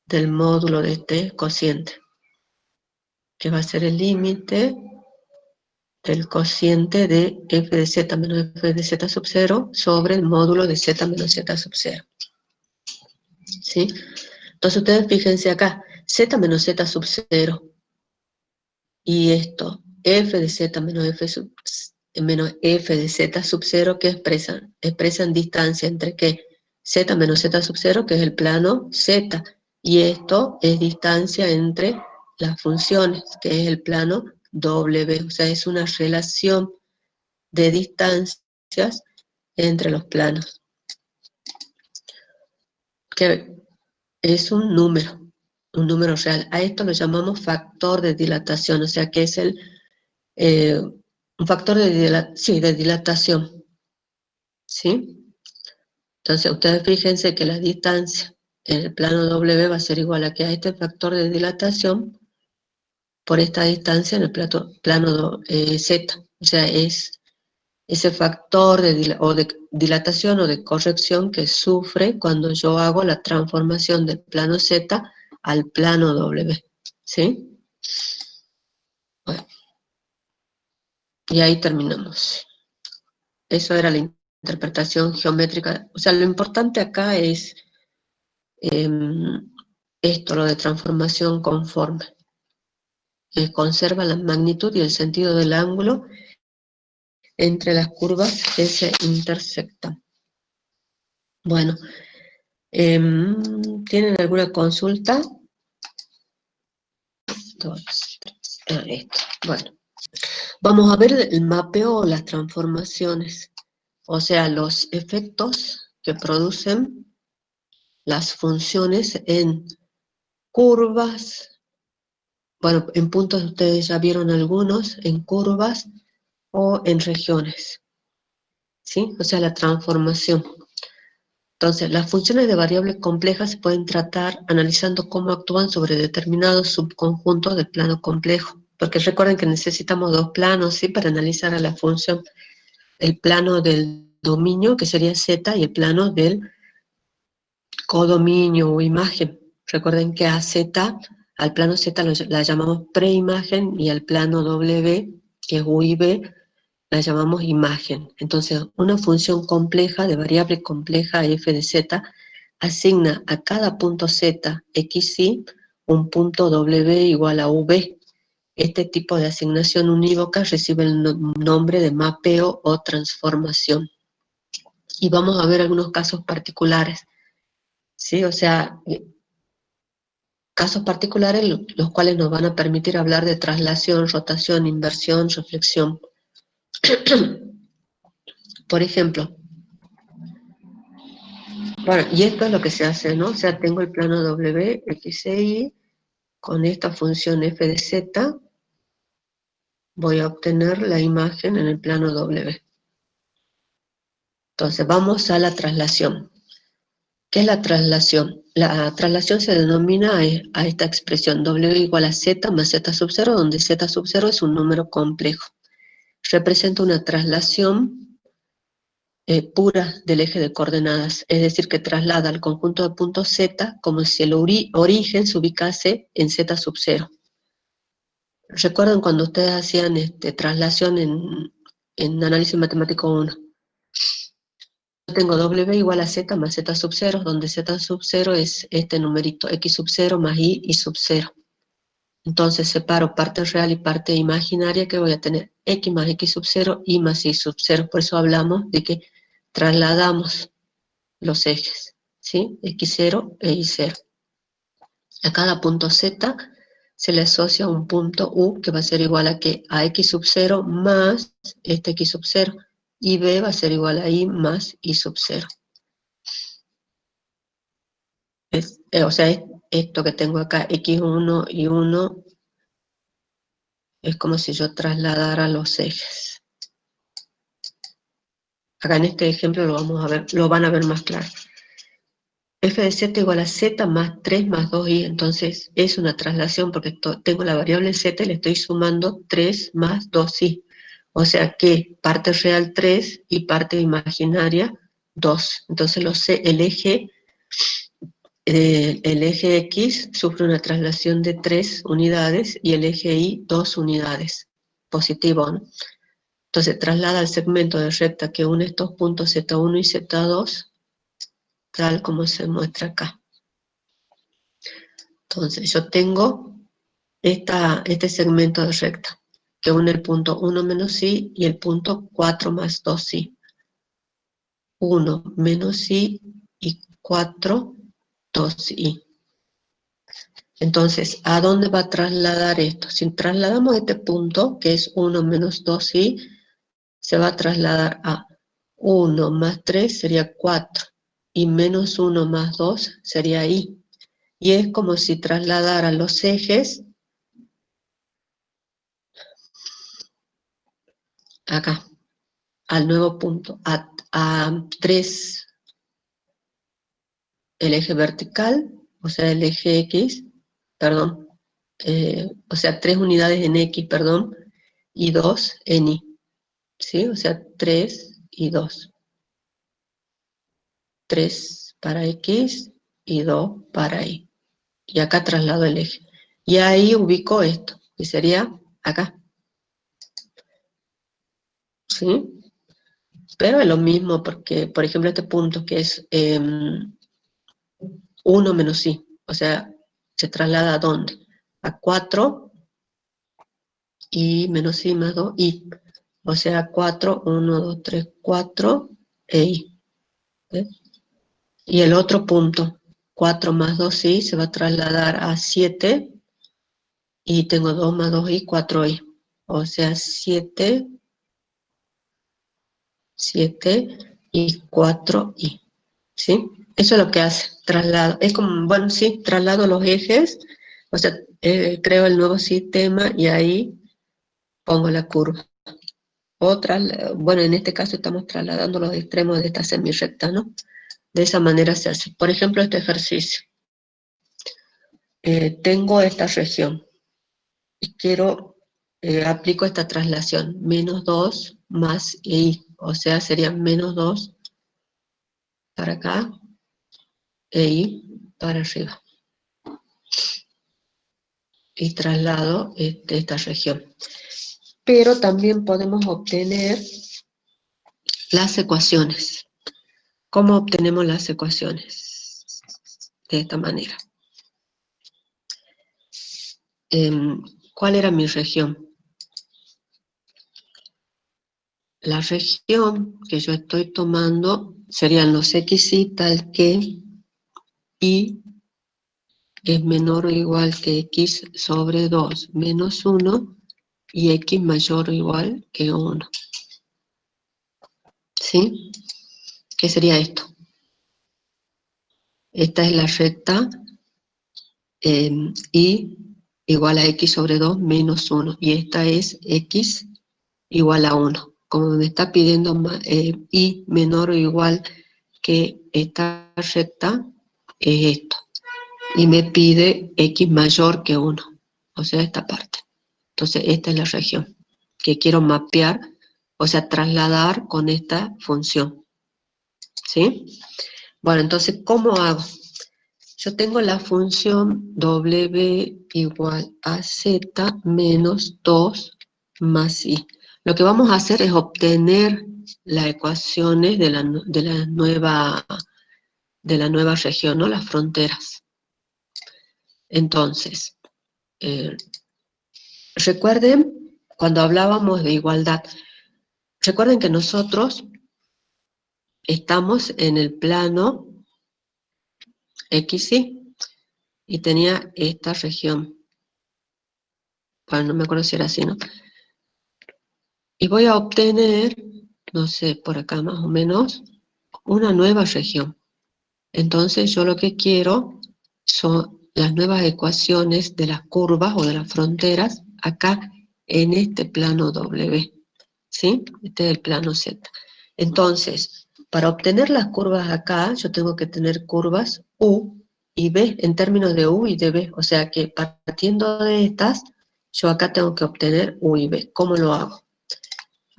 del módulo de este cociente, que va a ser el límite del cociente de f de z menos f de z sub 0 sobre el módulo de z menos z sub 0. ¿Sí? Entonces ustedes fíjense acá, z menos z sub 0, y esto, f de z menos f de z sub 0, que expresan distancia entre ¿qué? Z menos z sub 0, que es el plano z, y esto es distancia entre las funciones, que es el plano W, o sea, es una relación de distancias entre los planos, que es un número real. A esto lo llamamos factor de dilatación, o sea, que es un factor de dilatación, ¿sí? Entonces, ustedes fíjense que la distancia en el plano W va a ser igual a que a este factor de dilatación por esta distancia en el plano Z. O sea, es ese factor de dilatación o de corrección que sufre cuando yo hago la transformación del plano Z al plano W. ¿Sí? Bueno. Y ahí terminamos. Eso era la interpretación geométrica. O sea, lo importante acá es esto, lo de transformación conforme. Conserva la magnitud y el sentido del ángulo entre las curvas que se intersectan. Bueno, ¿tienen alguna consulta? 2, 3, esto. Bueno, vamos a ver el mapeo o las transformaciones, o sea, los efectos que producen las funciones en curvas. Bueno, en puntos ustedes ya vieron algunos, en curvas o en regiones, ¿sí? O sea, la transformación. Entonces, las funciones de variables complejas se pueden tratar analizando cómo actúan sobre determinados subconjuntos del plano complejo, porque recuerden que necesitamos dos planos, ¿sí? Para analizar a la función. El plano del dominio, que sería Z, y el plano del codominio o imagen. Recuerden que a Z, al plano Z la llamamos preimagen, y al plano W, que es U y B, la llamamos imagen. Entonces, una función compleja, de variable compleja f de z, asigna a cada punto z, x, y, un punto w igual a v. Este tipo de asignación unívoca recibe el nombre de mapeo o transformación. Y vamos a ver algunos casos particulares, ¿sí? O sea, casos particulares los cuales nos van a permitir hablar de traslación, rotación, inversión, reflexión. Por ejemplo, bueno, y esto es lo que se hace, ¿no? O sea, tengo el plano W, X, Y, con esta función f de z, voy a obtener la imagen en el plano W. Entonces, vamos a la traslación. ¿Qué es la traslación? La traslación se denomina a esta expresión W igual a Z más Z sub 0, donde Z sub 0 es un número complejo. Representa una traslación pura del eje de coordenadas, es decir, que traslada al conjunto de puntos Z como si el origen se ubicase en Z sub 0. ¿Recuerdan cuando ustedes hacían traslación en análisis matemático 1? Yo tengo W igual a Z más Z sub 0, donde Z sub 0 es este numerito, X sub 0 más Y sub 0. Entonces separo parte real y parte imaginaria, que voy a tener X más X sub 0, Y más Y sub 0. Por eso hablamos de que trasladamos los ejes, ¿sí? X0 e Y0. A cada punto Z se le asocia un punto U que va a ser igual a X sub 0 más este X sub 0, y B va a ser igual a Y más Y sub 0. O sea, esto que tengo acá, X1 y 1, es como si yo trasladara los ejes. Acá en este ejemplo lo vamos a ver, lo van a ver más claro. F de z igual a z más 3 más 2i, entonces es una traslación porque tengo la variable z y le estoy sumando 3 más 2i. O sea que parte real 3 y parte imaginaria 2. Entonces el eje X sufre una traslación de 3 unidades y el eje Y 2 unidades. Positivo, ¿no? Entonces traslada al segmento de recta que une estos puntos Z1 y Z2, tal como se muestra acá. Entonces yo tengo este segmento de recta que une el punto 1 menos i y el punto 4 más 2i. 1 menos i y 4, 2i. Entonces, ¿a dónde va a trasladar esto? Si trasladamos este punto, que es 1 menos 2i, se va a trasladar a 1 más 3 sería 4, y menos 1 más 2 sería i. Y es como si trasladara los ejes acá, al nuevo punto, a 3, el eje vertical, o sea, el eje X, perdón, o sea, 3 unidades en X, perdón, y 2 en Y, ¿sí? O sea, 3 y 2. 3 para X y 2 para Y. Y acá traslado el eje. Y ahí ubico esto, que sería acá. ¿Sí? Pero es lo mismo porque, por ejemplo, este punto que es 1 menos i, o sea, se traslada ¿a dónde? A 4 y menos i más 2, i. O sea, 4, 1, 2, 3, 4, e i. ¿Ves? Y el otro punto, 4 más 2i, se va a trasladar a 7, y tengo 2 más 2i, 4i. O sea, 7, 7 y 4i. ¿Sí? Eso es lo que hace, traslado. Es como, bueno, sí, traslado los ejes, o sea, creo el nuevo sistema y ahí pongo la curva. Bueno, en este caso estamos trasladando los extremos de esta semirrecta, ¿no? De esa manera se hace. Por ejemplo, este ejercicio. Tengo esta región y aplico esta traslación, menos 2 más i, o sea, sería menos 2 para acá, e i para arriba. Y traslado esta región. pero también podemos obtener las ecuaciones. ¿Cómo obtenemos las ecuaciones? De esta manera. ¿Cuál era mi región? La región que yo estoy tomando serían los x tal que y es menor o igual que x sobre 2 menos 1 y x mayor o igual que 1. ¿Sí? ¿Qué sería esto? Esta es la recta y igual a x sobre 2 menos 1 y esta es x igual a 1. Como me está pidiendo y menor o igual que esta recta, es esto. Y me pide x mayor que 1, o sea, esta parte. Entonces, esta es la región que quiero mapear, o sea, trasladar con esta función. ¿Sí? Bueno, entonces, ¿cómo hago? Yo tengo la función w igual a z menos 2 más i. Lo que vamos a hacer es obtener las ecuaciones de la nueva región, ¿no? Las fronteras. Entonces, recuerden, cuando hablábamos de igualdad, recuerden que nosotros estamos en el plano XY y tenía esta región. Bueno, no me acuerdo si era así, ¿no? Y voy a obtener, no sé, por acá más o menos, una nueva región. Entonces yo lo que quiero son las nuevas ecuaciones de las curvas o de las fronteras acá en este plano W. ¿Sí? Este es el plano Z. Entonces, para obtener las curvas acá, yo tengo que tener curvas U y B en términos de U y de B. O sea que partiendo de estas, yo acá tengo que obtener U y B. ¿Cómo lo hago?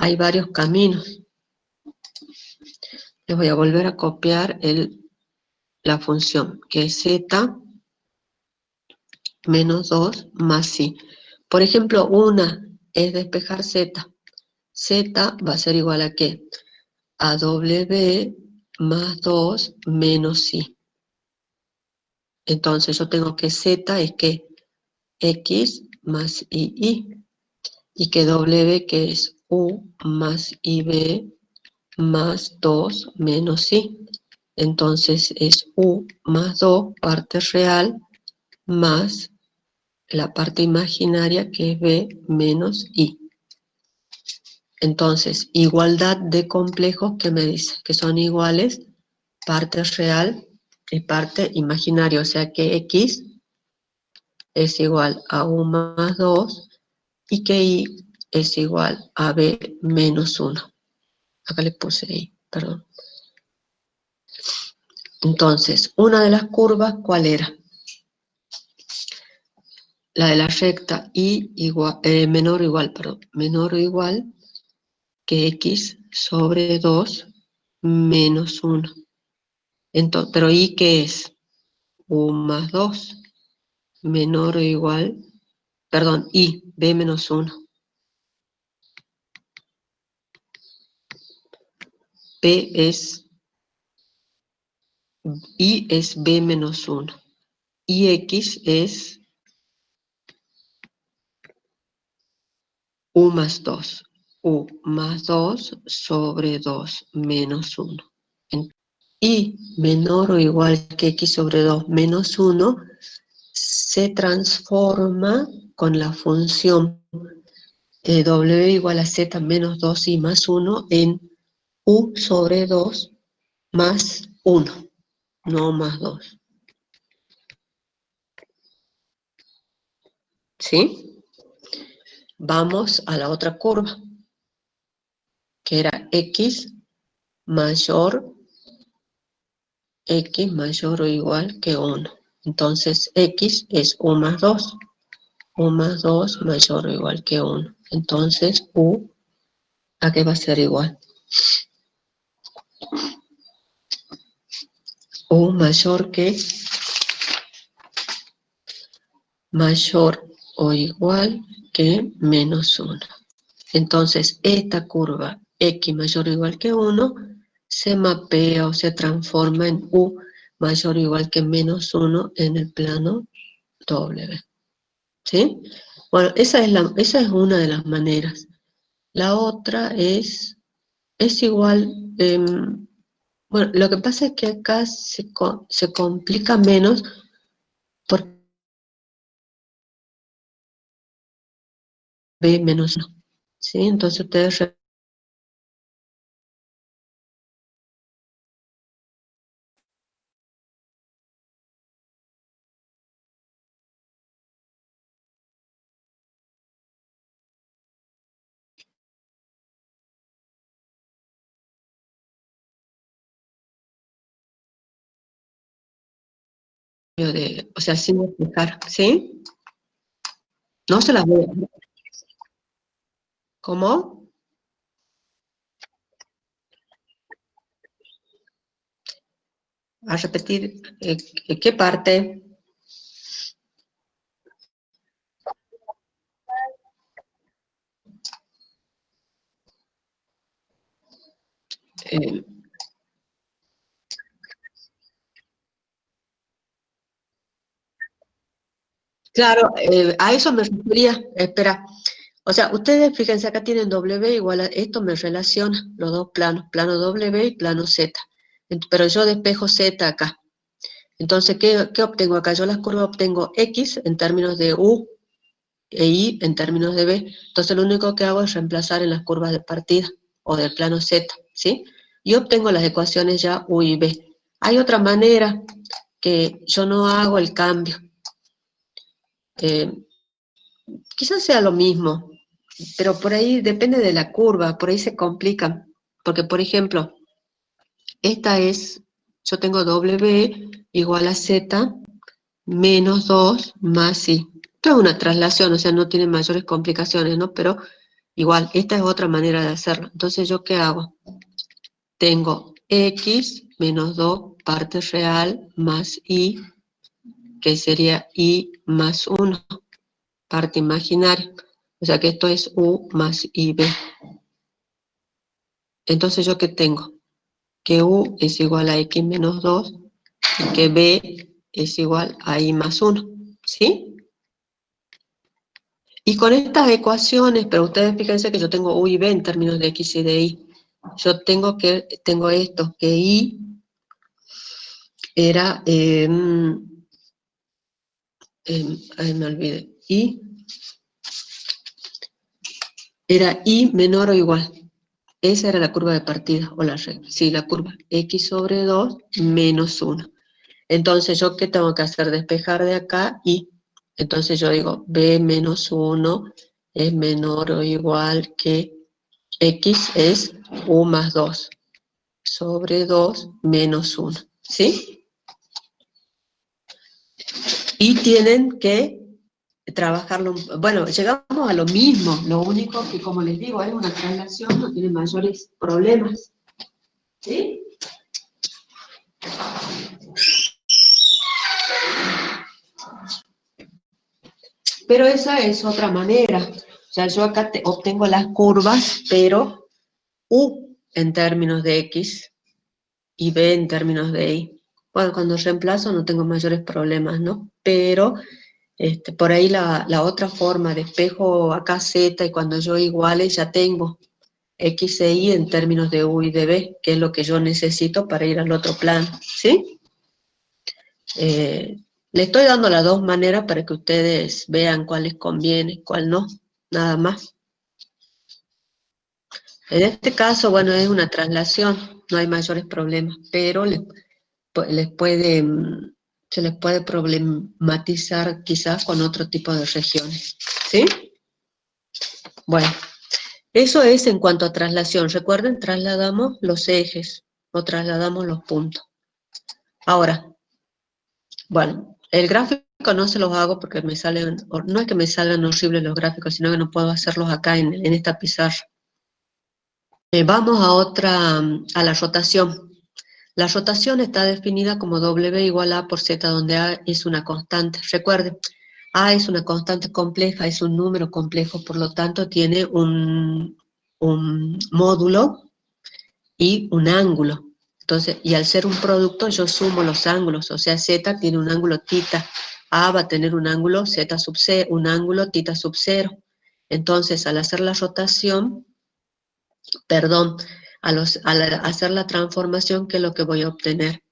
Hay varios caminos. Les voy a volver a copiar la función, que es Z menos 2 más I. Por ejemplo, una es despejar Z. Z va a ser igual a ¿qué? A W más 2 menos I. Entonces yo tengo que Z es que X más II. Y que W que es U más IB más 2 menos I. Entonces es U más 2, parte real, más la parte imaginaria que es B menos I. Entonces, igualdad de complejos, ¿qué me dice? Que son iguales parte real y parte imaginaria, o sea que X es igual a U más 2 y que I es igual a B menos 1. Acá le puse I, perdón. Entonces, una de las curvas, ¿cuál era? La de la recta I menor o igual que X sobre 2 menos 1. Entonces, pero I, ¿qué es? U más 2 menor o igual, perdón, I, B menos 1. P es, I es B menos 1. Y X es U más 2. U más 2 sobre 2 menos 1. Y menor o igual que X sobre 2 menos 1 se transforma con la función W igual a Z menos 2I más 1 en U sobre 2 más 1, no más 2. ¿Sí? Vamos a la otra curva, que era X mayor o igual que 1. Entonces X es U más 2. U más 2 mayor o igual que 1. Entonces U, ¿a qué va a ser igual? U mayor o igual que menos 1. Entonces, esta curva X mayor o igual que 1 se mapea o se transforma en U mayor o igual que menos 1 en el plano W. ¿Sí? Bueno, esa es una de las maneras. La otra es igual, bueno, lo que pasa es que acá se complica menos porque B menos 1. ¿Sí? Entonces ustedes o sea, sin explicar, ¿sí? No se las voy a... ¿Cómo? A repetir, ¿qué parte? Eh, claro, a eso me refería, espera. O sea, ustedes fíjense, acá tienen W igual a, esto me relaciona los dos planos, plano W y plano Z. Pero yo despejo Z acá. Entonces, ¿qué obtengo acá? Yo las curvas obtengo X en términos de U e Y en términos de B. Entonces, lo único que hago es reemplazar en las curvas de partida o del plano Z, ¿sí? Y obtengo las ecuaciones ya U y B. Hay otra manera que yo no hago el cambio. Quizás sea lo mismo, pero por ahí depende de la curva, por ahí se complica. Porque, por ejemplo, esta es, yo tengo W igual a Z menos 2 más I. Esto es una traslación, o sea, no tiene mayores complicaciones, ¿no? Pero igual, esta es otra manera de hacerlo. Entonces, ¿yo qué hago? Tengo X menos 2 parte real más I, que sería I más 1, parte imaginaria. O sea que esto es U más IB. Entonces, ¿yo qué tengo? Que U es igual a X menos 2 y que B es igual a I más 1. ¿Sí? Y con estas ecuaciones, pero ustedes fíjense que yo tengo U y B en términos de X y de Y. Yo tengo esto, que I era, me olvidé, I era I menor o igual. Esa era la curva de partida, o la regla. Sí, la curva X sobre 2 menos 1. Entonces, ¿yo qué tengo que hacer? Despejar de acá y, entonces yo digo, B menos 1 es menor o igual que X es U más 2 sobre 2 menos 1, ¿sí? Y tienen que trabajarlo, bueno, llegamos a lo mismo, lo único que, como les digo, es una traslación, no tiene mayores problemas, ¿sí? Pero esa es otra manera, o sea, yo acá obtengo las curvas, pero U en términos de X y B en términos de Y. Bueno, cuando reemplazo no tengo mayores problemas, ¿no? Pero por ahí la otra forma, despejo acá Z y cuando yo iguale ya tengo X e Y en términos de U y de B, que es lo que yo necesito para ir al otro plano, ¿sí? Le estoy dando las dos maneras para que ustedes vean cuál les conviene, cuál no, nada más. En este caso, bueno, es una traslación, no hay mayores problemas, pero se les puede problematizar quizás con otro tipo de regiones, ¿sí? Bueno, eso es en cuanto a traslación. Recuerden, trasladamos los ejes o trasladamos los puntos. Ahora, bueno, el gráfico no se los hago porque me salen, no es que me salgan horribles los gráficos, sino que no puedo hacerlos acá en esta pizarra. Vamos a la rotación. La rotación está definida como W igual a por Z, donde A es una constante. Recuerden, A es una constante compleja, es un número complejo, por lo tanto tiene un módulo y un ángulo. Entonces, y al ser un producto, yo sumo los ángulos, o sea, Z tiene un ángulo θ, A va a tener un ángulo Z sub 0, un ángulo θ sub 0. Entonces, al hacer la rotación, perdón, al hacer la transformación, ¿qué es lo que voy a obtener?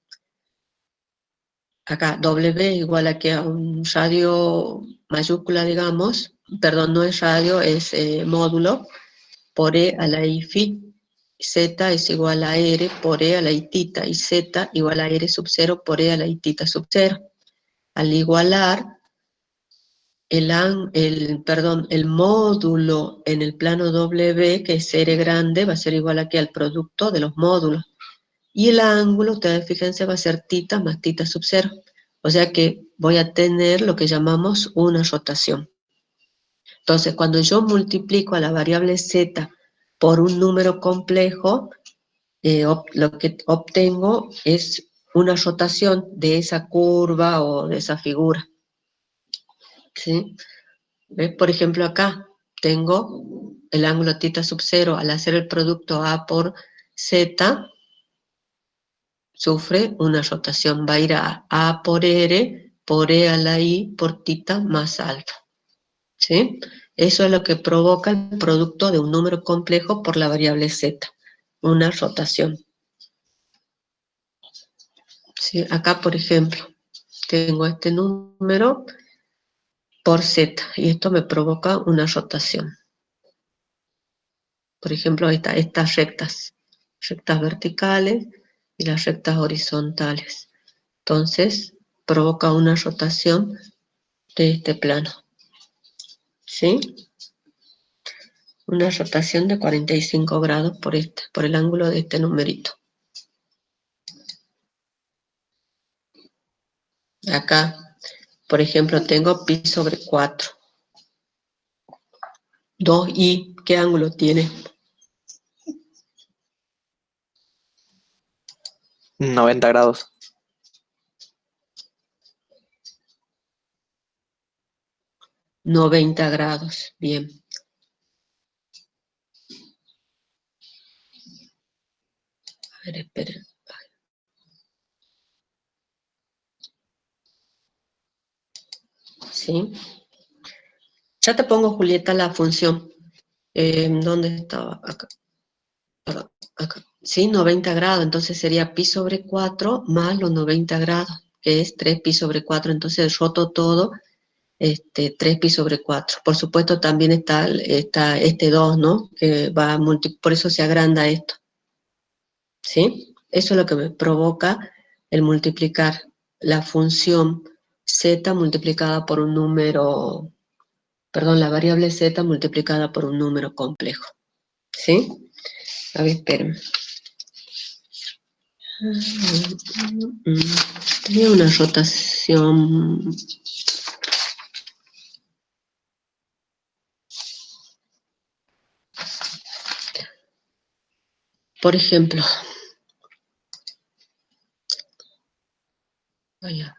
Acá, W igual a que a un radio mayúscula, digamos, perdón, no es radio, es módulo, por E a la I phi. Z es igual a R por E a la I θ, y Z igual a R sub 0 por E a la I θ sub 0. Al igualar, el módulo en el plano W, que es R grande, va a ser igual aquí al producto de los módulos. Y el ángulo, ustedes fíjense, va a ser θ más θ sub 0. O sea que voy a tener lo que llamamos una rotación. Entonces, cuando yo multiplico a la variable Z por un número complejo, lo que obtengo es una rotación de esa curva o de esa figura. ¿Sí? ¿Ves? Por ejemplo, acá tengo el ángulo θ sub 0 al hacer el producto A por Z, sufre una rotación, va a ir a A por R, por E a la I, por θ más alfa. ¿Sí? Eso es lo que provoca el producto de un número complejo por la variable Z, una rotación. ¿Sí? Acá, por ejemplo, tengo este número por Z, y esto me provoca una rotación. Por ejemplo, estas rectas verticales y las rectas horizontales. Entonces, provoca una rotación de este plano. ¿Sí? Una rotación de 45 grados por el ángulo de este numerito. Acá, por ejemplo, tengo pi sobre 4. 2i, ¿qué ángulo tiene? 90 grados. 90 grados, bien. A ver, esperen. ¿Sí? Ya te pongo, Julieta, la función. ¿Dónde estaba? Acá. Perdón, acá. Sí, 90 grados, entonces sería pi sobre 4 más los 90 grados, que es 3 pi sobre 4, entonces roto todo, 3 pi sobre 4. Por supuesto también está este 2, ¿no? Que va a por eso se agranda esto. ¿Sí? Eso es lo que me provoca el multiplicar la función z multiplicada por un número, perdón, la variable z multiplicada por un número complejo. ¿Sí? A ver, espérenme. Tenía una rotación. Por ejemplo, vaya.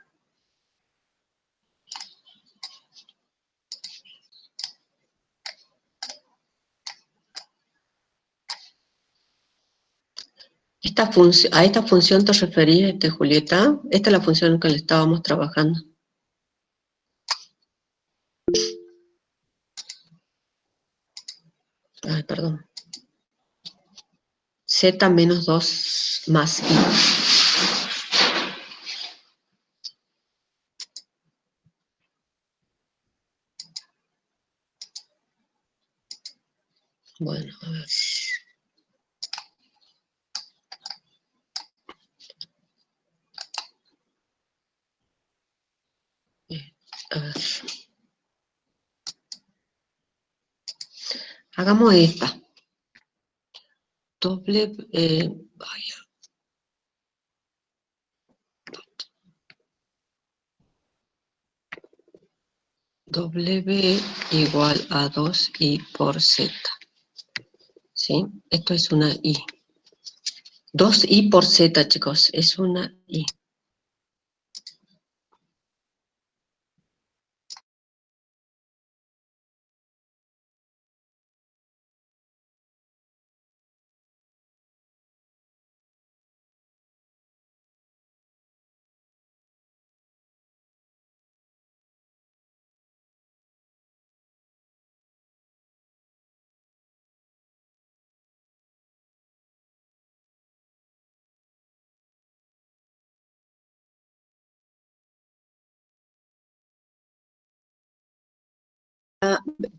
¿A esta función te referís, Julieta? Esta es la función que le estábamos trabajando. Ay, perdón. Z menos 2 más I. Bueno, a ver. A ver. Hagamos esta. Vaya. W igual a 2i por z. ¿Sí? Esto es una i. 2i por z, chicos, es una i.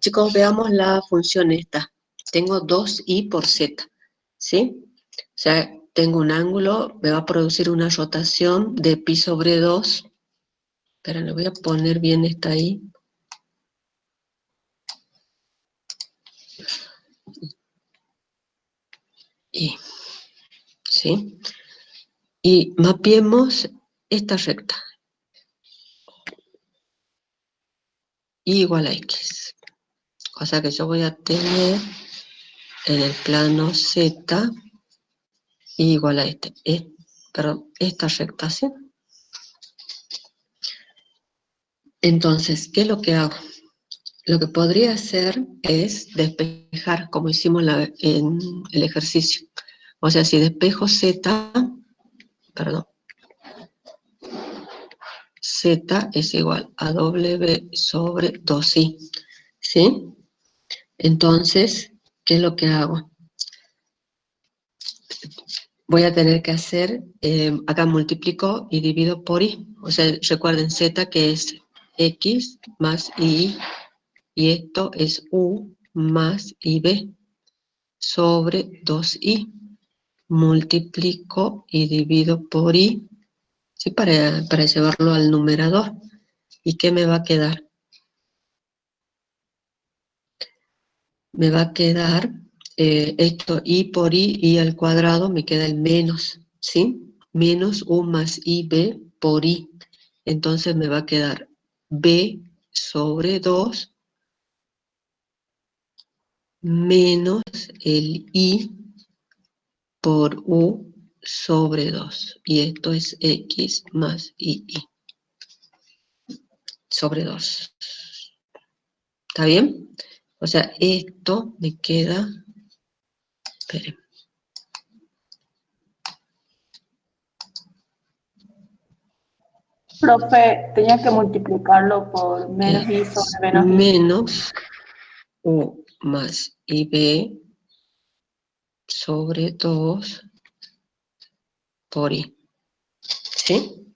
chicos, veamos la función esta. Tengo 2i por z, ¿sí? O sea, tengo un ángulo, me va a producir una rotación de pi sobre 2. Pero le voy a poner bien esta i. Y, ¿sí? Y mapeemos esta recta. Y igual a x. O sea que yo voy a tener en el plano z igual a perdón, esta recta, ¿sí? Entonces, ¿qué es lo que hago? Lo que podría hacer es despejar, como hicimos en el ejercicio. O sea, si despejo z, perdón, z es igual a w sobre 2i, ¿sí? Entonces, ¿qué es lo que hago? Voy a tener que hacer, acá multiplico y divido por i. O sea, recuerden z que es x más i, y esto es u más ib sobre 2i. Multiplico y divido por i, ¿sí? Para llevarlo al numerador. ¿Y qué me va a quedar? Me va a quedar esto i por i al cuadrado, me queda el menos, ¿sí? Menos u más ib por i. Entonces me va a quedar b sobre 2 menos el i por u sobre 2. Y esto es x más ii sobre 2. ¿Está bien? O sea, esto me queda... Esperen. Profe, tenía que multiplicarlo por menos i sobre menos i. Menos u más ib sobre 2 por i. ¿Sí?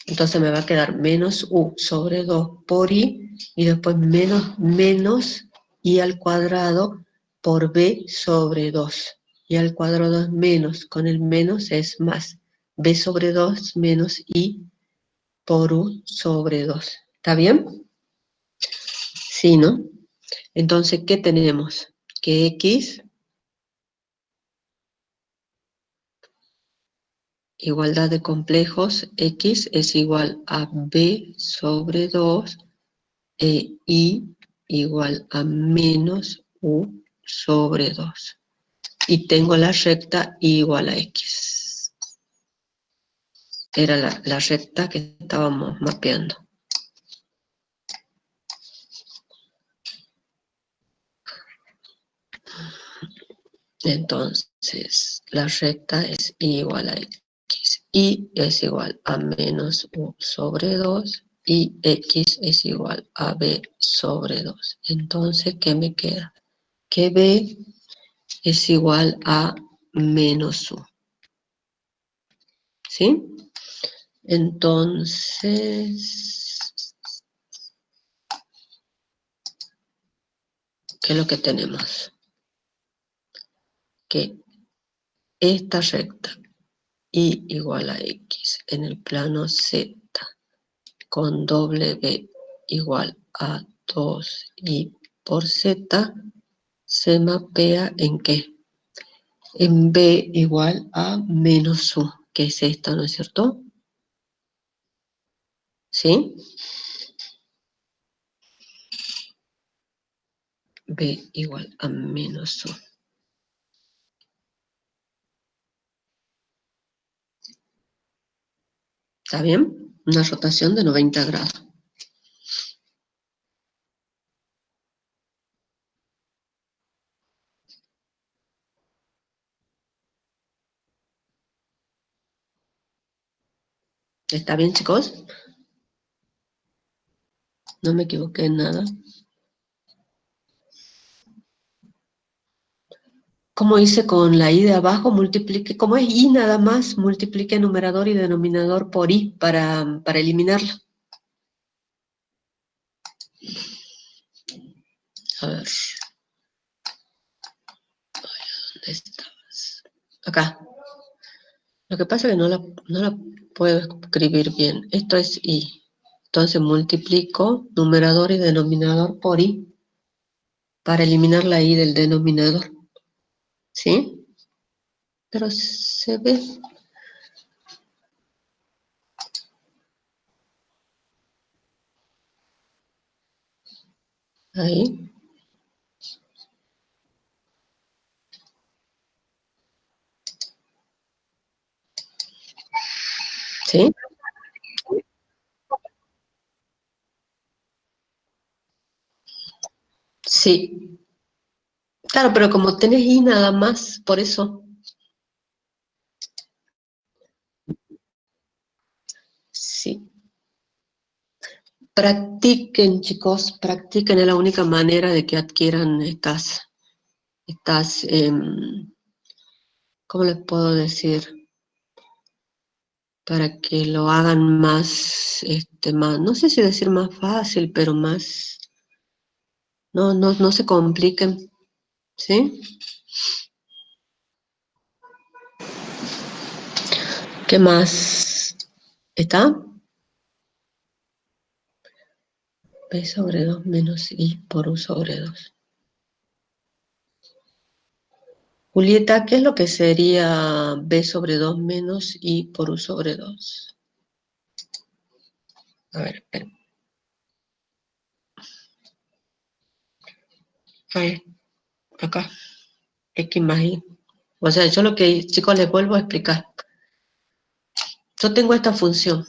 Entonces me va a quedar menos u sobre 2 por i, y después menos i al cuadrado por b sobre 2. Y al cuadrado es menos, con el menos es más. B sobre 2 menos i por u sobre 2. ¿Está bien? Sí, ¿no? Entonces, ¿qué tenemos? Que x, igualdad de complejos, x es igual a b sobre 2 e y igual a menos u sobre 2. Y tengo la recta igual a x. Era la recta que estábamos mapeando. Entonces, la recta es igual a x. Y es igual a menos u sobre 2. Y x es igual a b sobre 2. Entonces, ¿qué me queda? Que b es igual a menos u. ¿Sí? Entonces, ¿qué es lo que tenemos? Que esta recta y igual a x en el plano z con w igual a 2i por z se mapea ¿en qué? En b igual a menos u, que es esta, ¿no es cierto? ¿Sí? B igual a menos u. ¿Está bien? Una rotación de 90 grados. ¿Está bien, chicos? No me equivoqué en nada. Como hice con la i de abajo, multiplique, como es i nada más, multiplique numerador y denominador por i para eliminarlo. A ver. ¿Dónde estabas? Acá. Lo que pasa es que no la puedo escribir bien. Esto es I. Entonces multiplico numerador y denominador por I para eliminar la I del denominador. ¿Sí? Pero se ve. Ahí. ¿Sí? Sí. Claro, pero como tenés I nada más, por eso. Sí. Practiquen, chicos, practiquen, es la única manera de que adquieran ¿cómo les puedo decir? Para que lo hagan más, no sé si decir más fácil, pero más, no se compliquen, ¿sí? ¿Qué más? ¿Está? B sobre 2 menos I por U sobre 2. Julieta, ¿qué es lo que sería B sobre 2 menos I por U sobre 2? A ver, espera. Ahí, acá, X más Y. O sea, yo lo que, chicos, les vuelvo a explicar. Yo tengo esta función,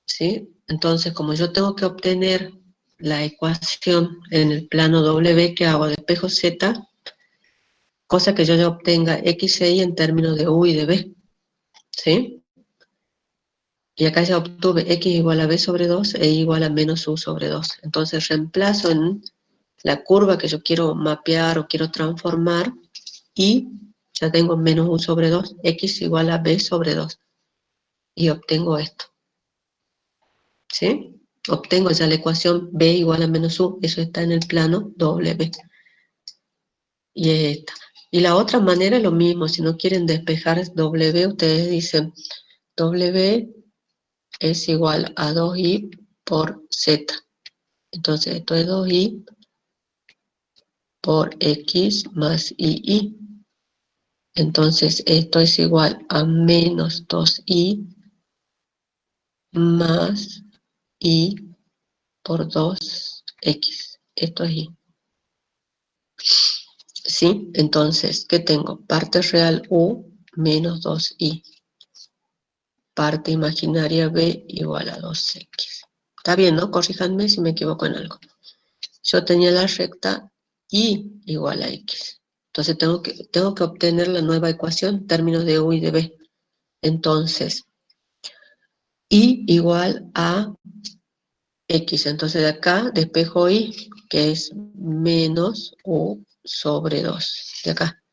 ¿sí? Entonces, como yo tengo que obtener la ecuación en el plano W, ¿qué hago? Despejo Z, cosa que yo ya obtenga X e Y en términos de U y de B, ¿sí? Y acá ya obtuve X igual a B sobre 2 e Y igual a menos U sobre 2. Entonces reemplazo en la curva que yo quiero mapear o quiero transformar y ya tengo menos U sobre 2, X igual a B sobre 2. Y obtengo esto, ¿sí? Obtengo ya la ecuación B igual a menos U, eso está en el plano W. Y es esta. Y la otra manera es lo mismo, si no quieren despejar W, ustedes dicen W es igual a 2i por z. Entonces esto es 2i por x más i. Entonces esto es igual a menos 2i más i por 2x. Esto es i. ¿Sí? Entonces, ¿qué tengo? Parte real u menos 2i. Parte imaginaria b igual a 2x. Está bien, ¿no? Corríjanme si me equivoco en algo. Yo tenía la recta y igual a x. Entonces tengo que obtener la nueva ecuación en términos de u y de b. Entonces, y igual a x. Entonces de acá despejo y, que es menos u sobre 2. De acá,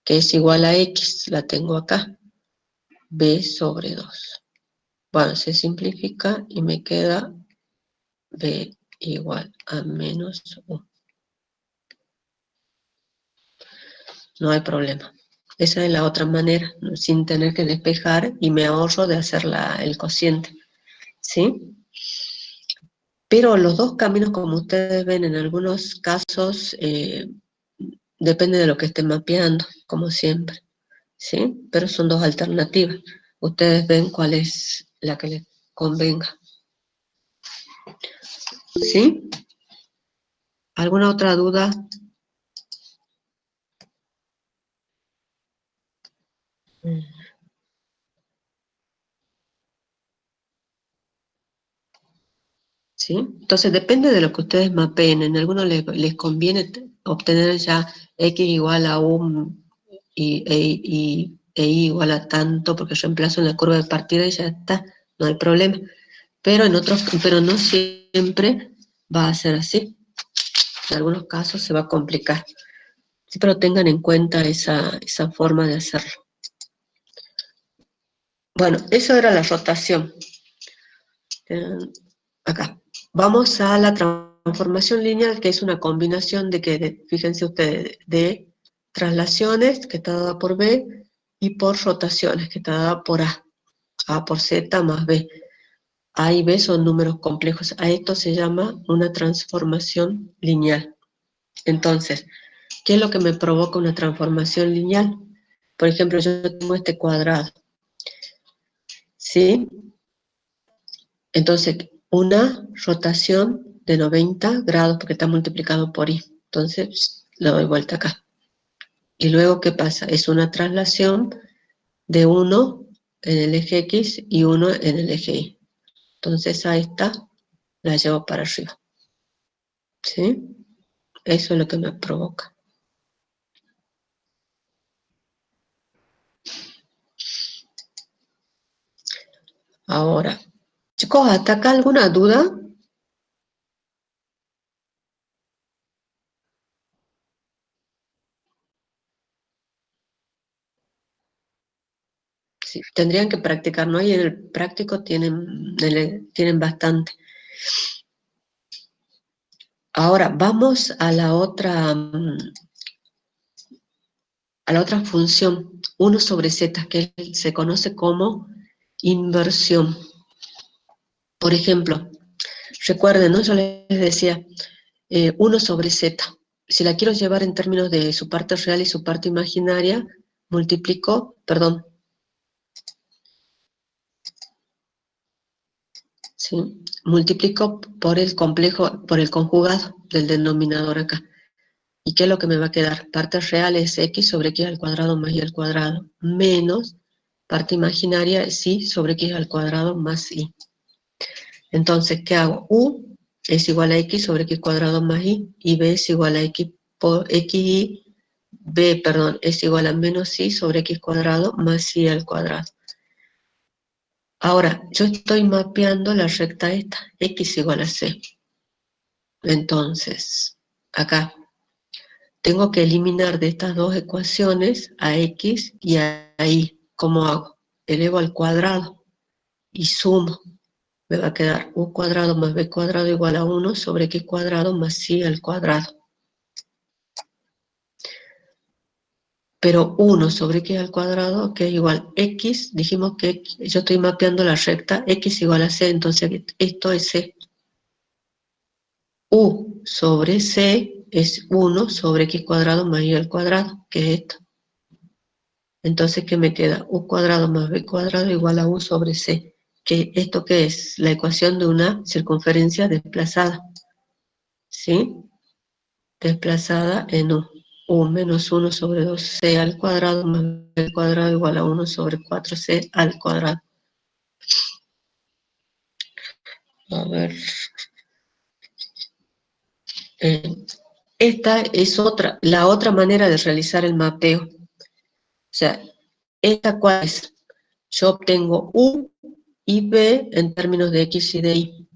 que es igual a x. La tengo acá. B sobre 2. Bueno, se simplifica y me queda b igual a menos u. No hay problema. Esa es la otra manera, sin tener que despejar y me ahorro de hacer el cociente, ¿sí? Pero los dos caminos, como ustedes ven, en algunos casos, depende de lo que estén mapeando, como siempre, ¿sí? Pero son dos alternativas. Ustedes ven cuál es la que les convenga, ¿sí? ¿Alguna otra duda? ¿Sí? Entonces depende de lo que ustedes mapeen. En algunos les conviene obtener ya x igual a 1 e y igual a tanto, porque reemplazo en la curva de partida y ya está, no hay problema. Pero no siempre va a ser así. En algunos casos se va a complicar. Sí, pero tengan en cuenta esa forma de hacerlo. Bueno, eso era la rotación. Acá. Vamos a la transformación. transformación lineal, que es una combinación fíjense ustedes, de traslaciones, que está dada por B, y por rotaciones, que está dada por A. A por Z más B. A y B son números complejos. A esto se llama una transformación lineal. Entonces, ¿qué es lo que me provoca una transformación lineal? Por ejemplo, yo tengo este cuadrado, ¿sí? Entonces, una rotación de 90 grados, porque está multiplicado por I. Entonces, le doy vuelta acá. Y luego, ¿qué pasa? Es una traslación de 1 en el eje X y 1 en el eje Y. Entonces, a esta la llevo para arriba. ¿Sí? Eso es lo que me provoca. Ahora, chicos, ¿hasta acá alguna duda? Sí, tendrían que practicar, ¿no? Y en el práctico tienen bastante. Ahora, vamos a la otra función, 1 sobre z, que se conoce como inversión. Por ejemplo, recuerden, ¿no? Yo les decía, 1 sobre z. Si la quiero llevar en términos de su parte real y su parte imaginaria, multiplico, perdón, ¿sí? Multiplico por el complejo, por el conjugado del denominador acá. ¿Y qué es lo que me va a quedar? Parte real es x sobre x al cuadrado más y al cuadrado, menos parte imaginaria es y sobre x al cuadrado más y. Entonces, ¿qué hago? U es igual a x sobre x cuadrado más y b es igual a x por x, b, perdón, es igual a menos y sobre x cuadrado más y al cuadrado. Ahora, yo estoy mapeando la recta esta, x igual a c. Entonces, acá, tengo que eliminar de estas dos ecuaciones a x y a y. ¿Cómo hago? Elevo al cuadrado y sumo. Me va a quedar u cuadrado más b cuadrado igual a 1 sobre x cuadrado más y al cuadrado. Pero 1 sobre x al cuadrado, que es igual x, dijimos que yo estoy mapeando la recta x igual a c, entonces esto es c. U sobre c es 1 sobre x cuadrado más y al cuadrado, que es esto. Entonces, ¿qué me queda? U cuadrado más b cuadrado igual a u sobre c. ¿Esto qué es? La ecuación de una circunferencia desplazada. ¿Sí? Desplazada en u. U menos 1 sobre 2c al cuadrado más b al cuadrado igual a 1 sobre 4c al cuadrado. A ver. Esta es la otra manera de realizar el mapeo. O sea, ¿esta cuál es? Yo obtengo u y b en términos de x y de y.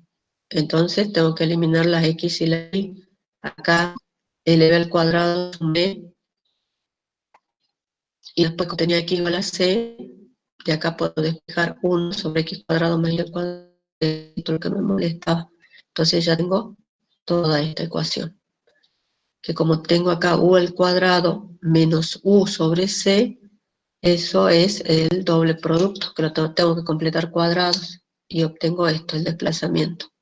Entonces tengo que eliminar las x y la y. Acá elevé al cuadrado b y después como tenía x igual a c, de acá puedo despejar 1 sobre x cuadrado más y al cuadrado, esto es lo que me molestaba. Entonces ya tengo toda esta ecuación. Que como tengo acá u al cuadrado menos u sobre c, eso es el doble producto, que lo tengo que completar cuadrados, y obtengo esto, el desplazamiento.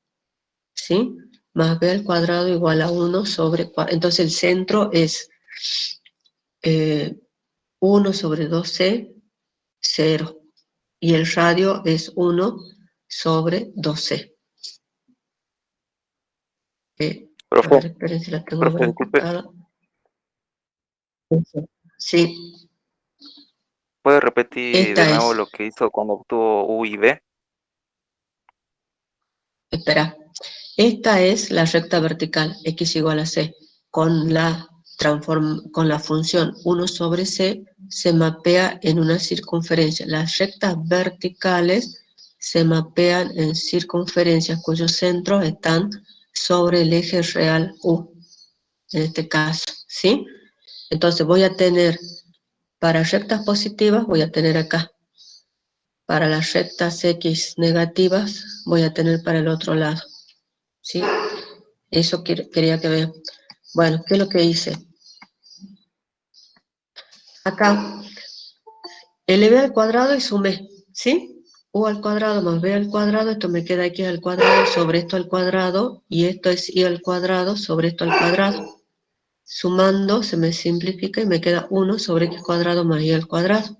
¿Sí? Más b al cuadrado igual a 1 sobre 4. Entonces el centro es 1 sobre 2c, 0. Y el radio es 1 sobre 2c. A Profe, ver, esperen si la tengo profe, disculpe, verificada. Sí, ¿puede repetir de esta nuevo es, lo que hizo cuando obtuvo U y B? espera, esta es la recta vertical, x igual a c, con la función 1 sobre c, se mapea en una circunferencia. Las rectas verticales se mapean en circunferencias cuyos centros están sobre el eje real U, en este caso, ¿sí? Entonces voy a tener, para rectas positivas, voy a tener acá. Para las rectas x negativas, voy a tener para el otro lado, ¿sí? Eso quería que vean. Bueno, ¿qué es lo que hice? Acá, elevé al cuadrado y sumé, ¿sí? U al cuadrado más b al cuadrado, esto me queda x al cuadrado sobre esto al cuadrado, y esto es y al cuadrado sobre esto al cuadrado. Sumando se me simplifica y me queda 1 sobre x cuadrado más y al cuadrado.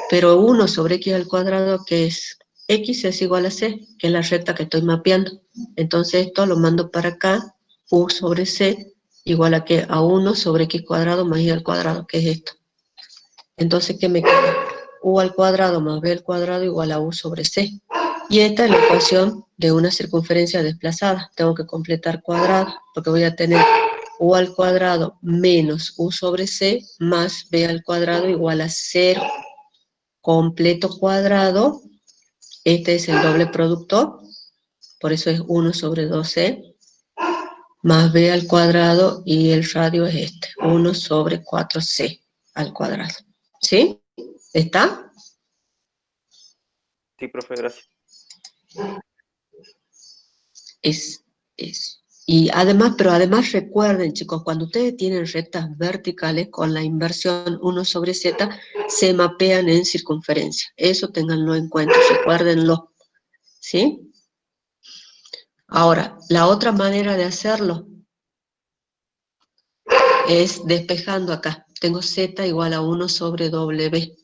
Pero 1 sobre x al cuadrado, que es x es igual a c, que es la recta que estoy mapeando. Entonces esto lo mando para acá, u sobre c, igual a que a 1 sobre x cuadrado más y al cuadrado, que es esto. Entonces, ¿qué me queda? U al cuadrado más b al cuadrado igual a u sobre c. Y esta es la ecuación de una circunferencia desplazada. Tengo que completar cuadrado, porque voy a tener u al cuadrado menos u sobre c más b al cuadrado igual a 0. Completo cuadrado, este es el doble producto, por eso es 1 sobre 2c, más b al cuadrado, y el radio es este, 1 sobre 4c al cuadrado. ¿Sí? ¿Está? Sí, profe, gracias. Es. Y además, pero además recuerden, chicos, cuando ustedes tienen rectas verticales con la inversión 1 sobre z, se mapean en circunferencia. Eso ténganlo en cuenta, recuérdenlo. ¿Sí? Ahora, la otra manera de hacerlo es despejando acá. Tengo z igual a 1 sobre w.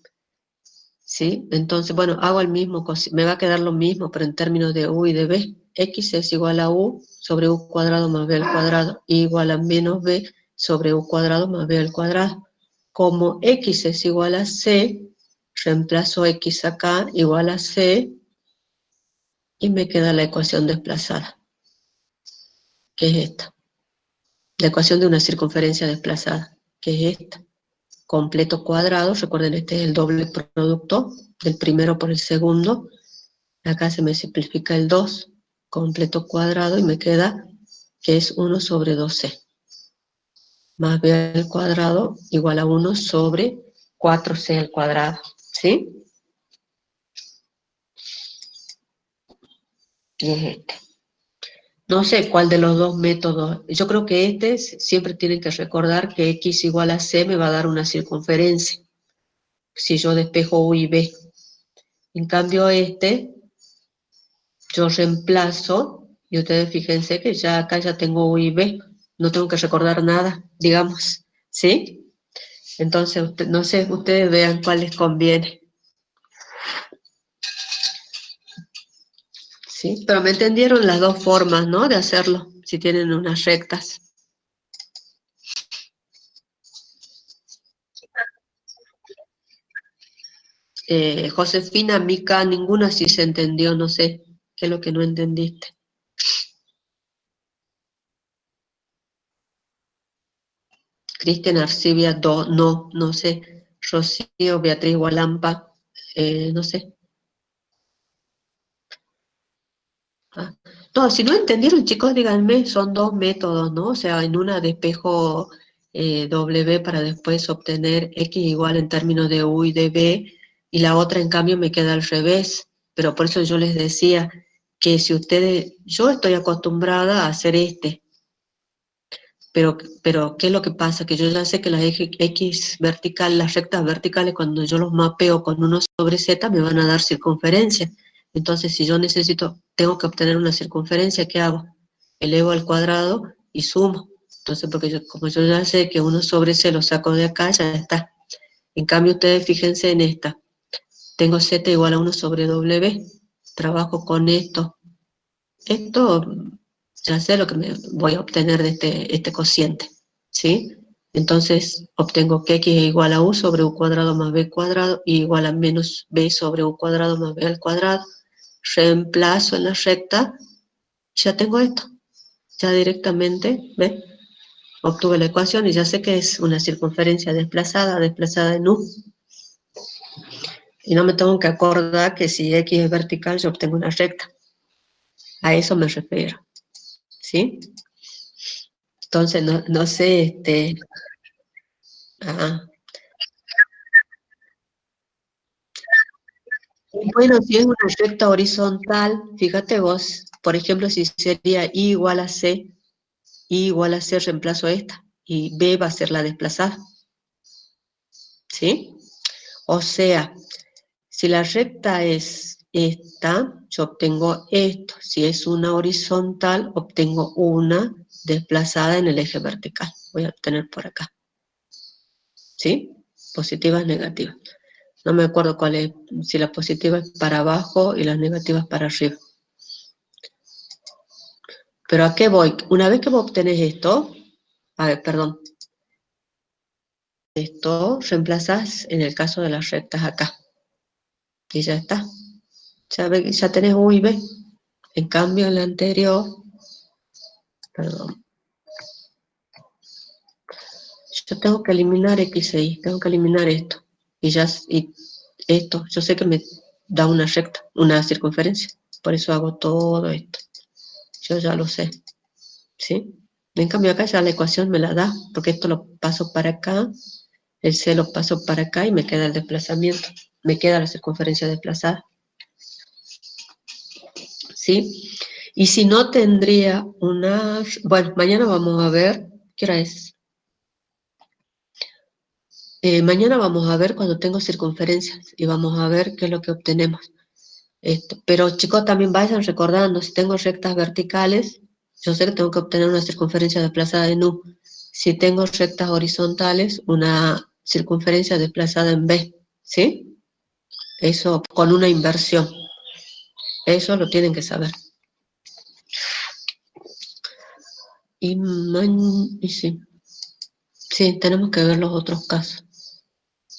¿Sí? Entonces, bueno, hago el mismo, me va a quedar lo mismo, pero en términos de u y de b. X es igual a u sobre u cuadrado más b al cuadrado, igual a menos b sobre u cuadrado más b al cuadrado. Como x es igual a c, reemplazo x acá, igual a c, y me queda la ecuación desplazada, que es esta. La ecuación de una circunferencia desplazada, que es esta. Completo cuadrado, recuerden, este es el doble producto del primero por el segundo. Acá se me simplifica el 2, completo cuadrado, y me queda que es 1 sobre 2c. Más b al cuadrado igual a 1 sobre 4c al cuadrado. ¿Sí? Y es este. No sé cuál de los dos métodos. Yo creo que este siempre tienen que recordar que x igual a c me va a dar una circunferencia, si yo despejo u y b. En cambio este, yo reemplazo, y ustedes fíjense que ya acá ya tengo u y b, no tengo que recordar nada, digamos, ¿sí? Entonces, no sé, ustedes vean cuál les conviene. ¿Sí? Pero me entendieron las dos formas, ¿no? De hacerlo, si tienen unas rectas. Josefina, Mica, ninguna sí se entendió, no sé, qué es lo que no entendiste. Cristian Arcibia, no sé. Rocío, Beatriz Gualampa, no sé. Ah. No, si no entendieron, chicos, díganme, son dos métodos, ¿no? O sea, en una despejo W para después obtener X igual en términos de U y de B, y la otra, en cambio, me queda al revés. Pero por eso yo les decía que si ustedes, yo estoy acostumbrada a hacer pero ¿qué es lo que pasa? Que yo ya sé que las X vertical, las rectas verticales, cuando yo los mapeo con 1 sobre Z, me van a dar circunferencia. Entonces, si yo tengo que obtener una circunferencia, ¿qué hago? Elevo al cuadrado y sumo. Entonces, como yo ya sé que 1 sobre C lo saco de acá, ya está. En cambio, ustedes fíjense en esta. Tengo Z igual a 1 sobre W. Trabajo con esto. Esto ya sé lo que me voy a obtener de este cociente, ¿sí? Entonces obtengo que x es igual a u sobre u cuadrado más b cuadrado, y igual a menos b sobre u cuadrado más b al cuadrado. Reemplazo en la recta, ya tengo esto. Ya directamente, ¿ves? Obtuve la ecuación y ya sé que es una circunferencia desplazada en u. Y no me tengo que acordar que si x es vertical, yo obtengo una recta. A eso me refiero, ¿sí? Entonces, no sé, ajá. Bueno, si es una recta horizontal, fíjate vos, por ejemplo, si sería I igual a C, I igual a C reemplazo esta, y B va a ser la desplazada. ¿Sí? O sea, si la recta es esta, yo obtengo esto. Si es una horizontal, obtengo una desplazada en el eje vertical. Voy a obtener por acá. ¿Sí? Positivas, negativas. No me acuerdo cuál es, si la positiva es para abajo y las negativas para arriba. Pero ¿a qué voy? Una vez que vos obtenés esto, a ver, perdón, esto reemplazás en el caso de las rectas acá. Y ya está. Ya tenés U y B. En cambio, en la anterior, perdón, yo tengo que eliminar X e Y, tengo que eliminar esto. Y esto, yo sé que me da una recta, una circunferencia. Por eso hago todo esto. Yo ya lo sé. ¿Sí? En cambio acá ya la ecuación me la da, porque esto lo paso para acá, el C lo paso para acá y me queda el desplazamiento. Me queda la circunferencia desplazada. ¿Sí? Y si no tendría una... Bueno, mañana vamos a ver... ¿Qué hora es? Mañana vamos a ver cuando tengo circunferencias y vamos a ver qué es lo que obtenemos. Pero chicos, también vayan recordando, si tengo rectas verticales, yo sé que tengo que obtener una circunferencia desplazada en U. Si tengo rectas horizontales, una circunferencia desplazada en B. ¿Sí? Eso con una inversión. Eso lo tienen que saber. Y sí. Sí, tenemos que ver los otros casos.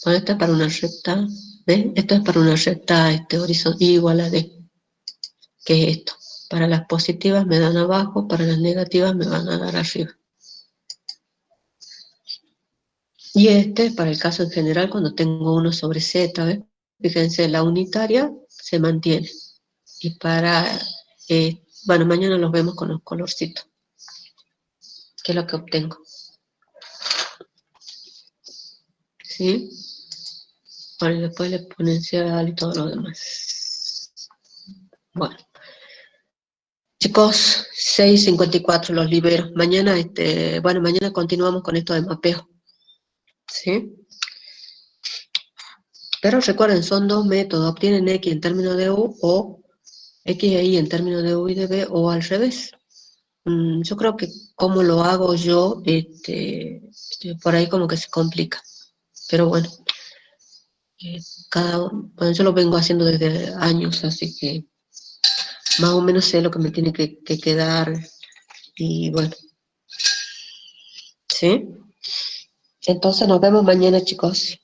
Bueno, esta es para una recta, ¿ves? Esto es para una recta horizontal igual a D, que es esto. Para las positivas me dan abajo, para las negativas me van a dar arriba. Y este es para el caso en general cuando tengo 1 sobre Z, ¿ves? Fíjense, la unitaria se mantiene. Y para, bueno, mañana los vemos con los colorcitos. ¿Qué es lo que obtengo? ¿Sí? Bueno, y después el exponencial y todo lo demás. Bueno. Chicos, 6:54 los libero. Mañana, bueno, mañana continuamos con esto de mapeo. ¿Sí? Pero recuerden, son dos métodos. Obtienen X en términos de U o X e Y en términos de U y de B o al revés. Yo creo que como lo hago yo, por ahí como que se complica. Pero bueno, bueno, yo lo vengo haciendo desde años, así que más o menos sé lo que me tiene que quedar. Y bueno, ¿sí? Entonces nos vemos mañana, chicos.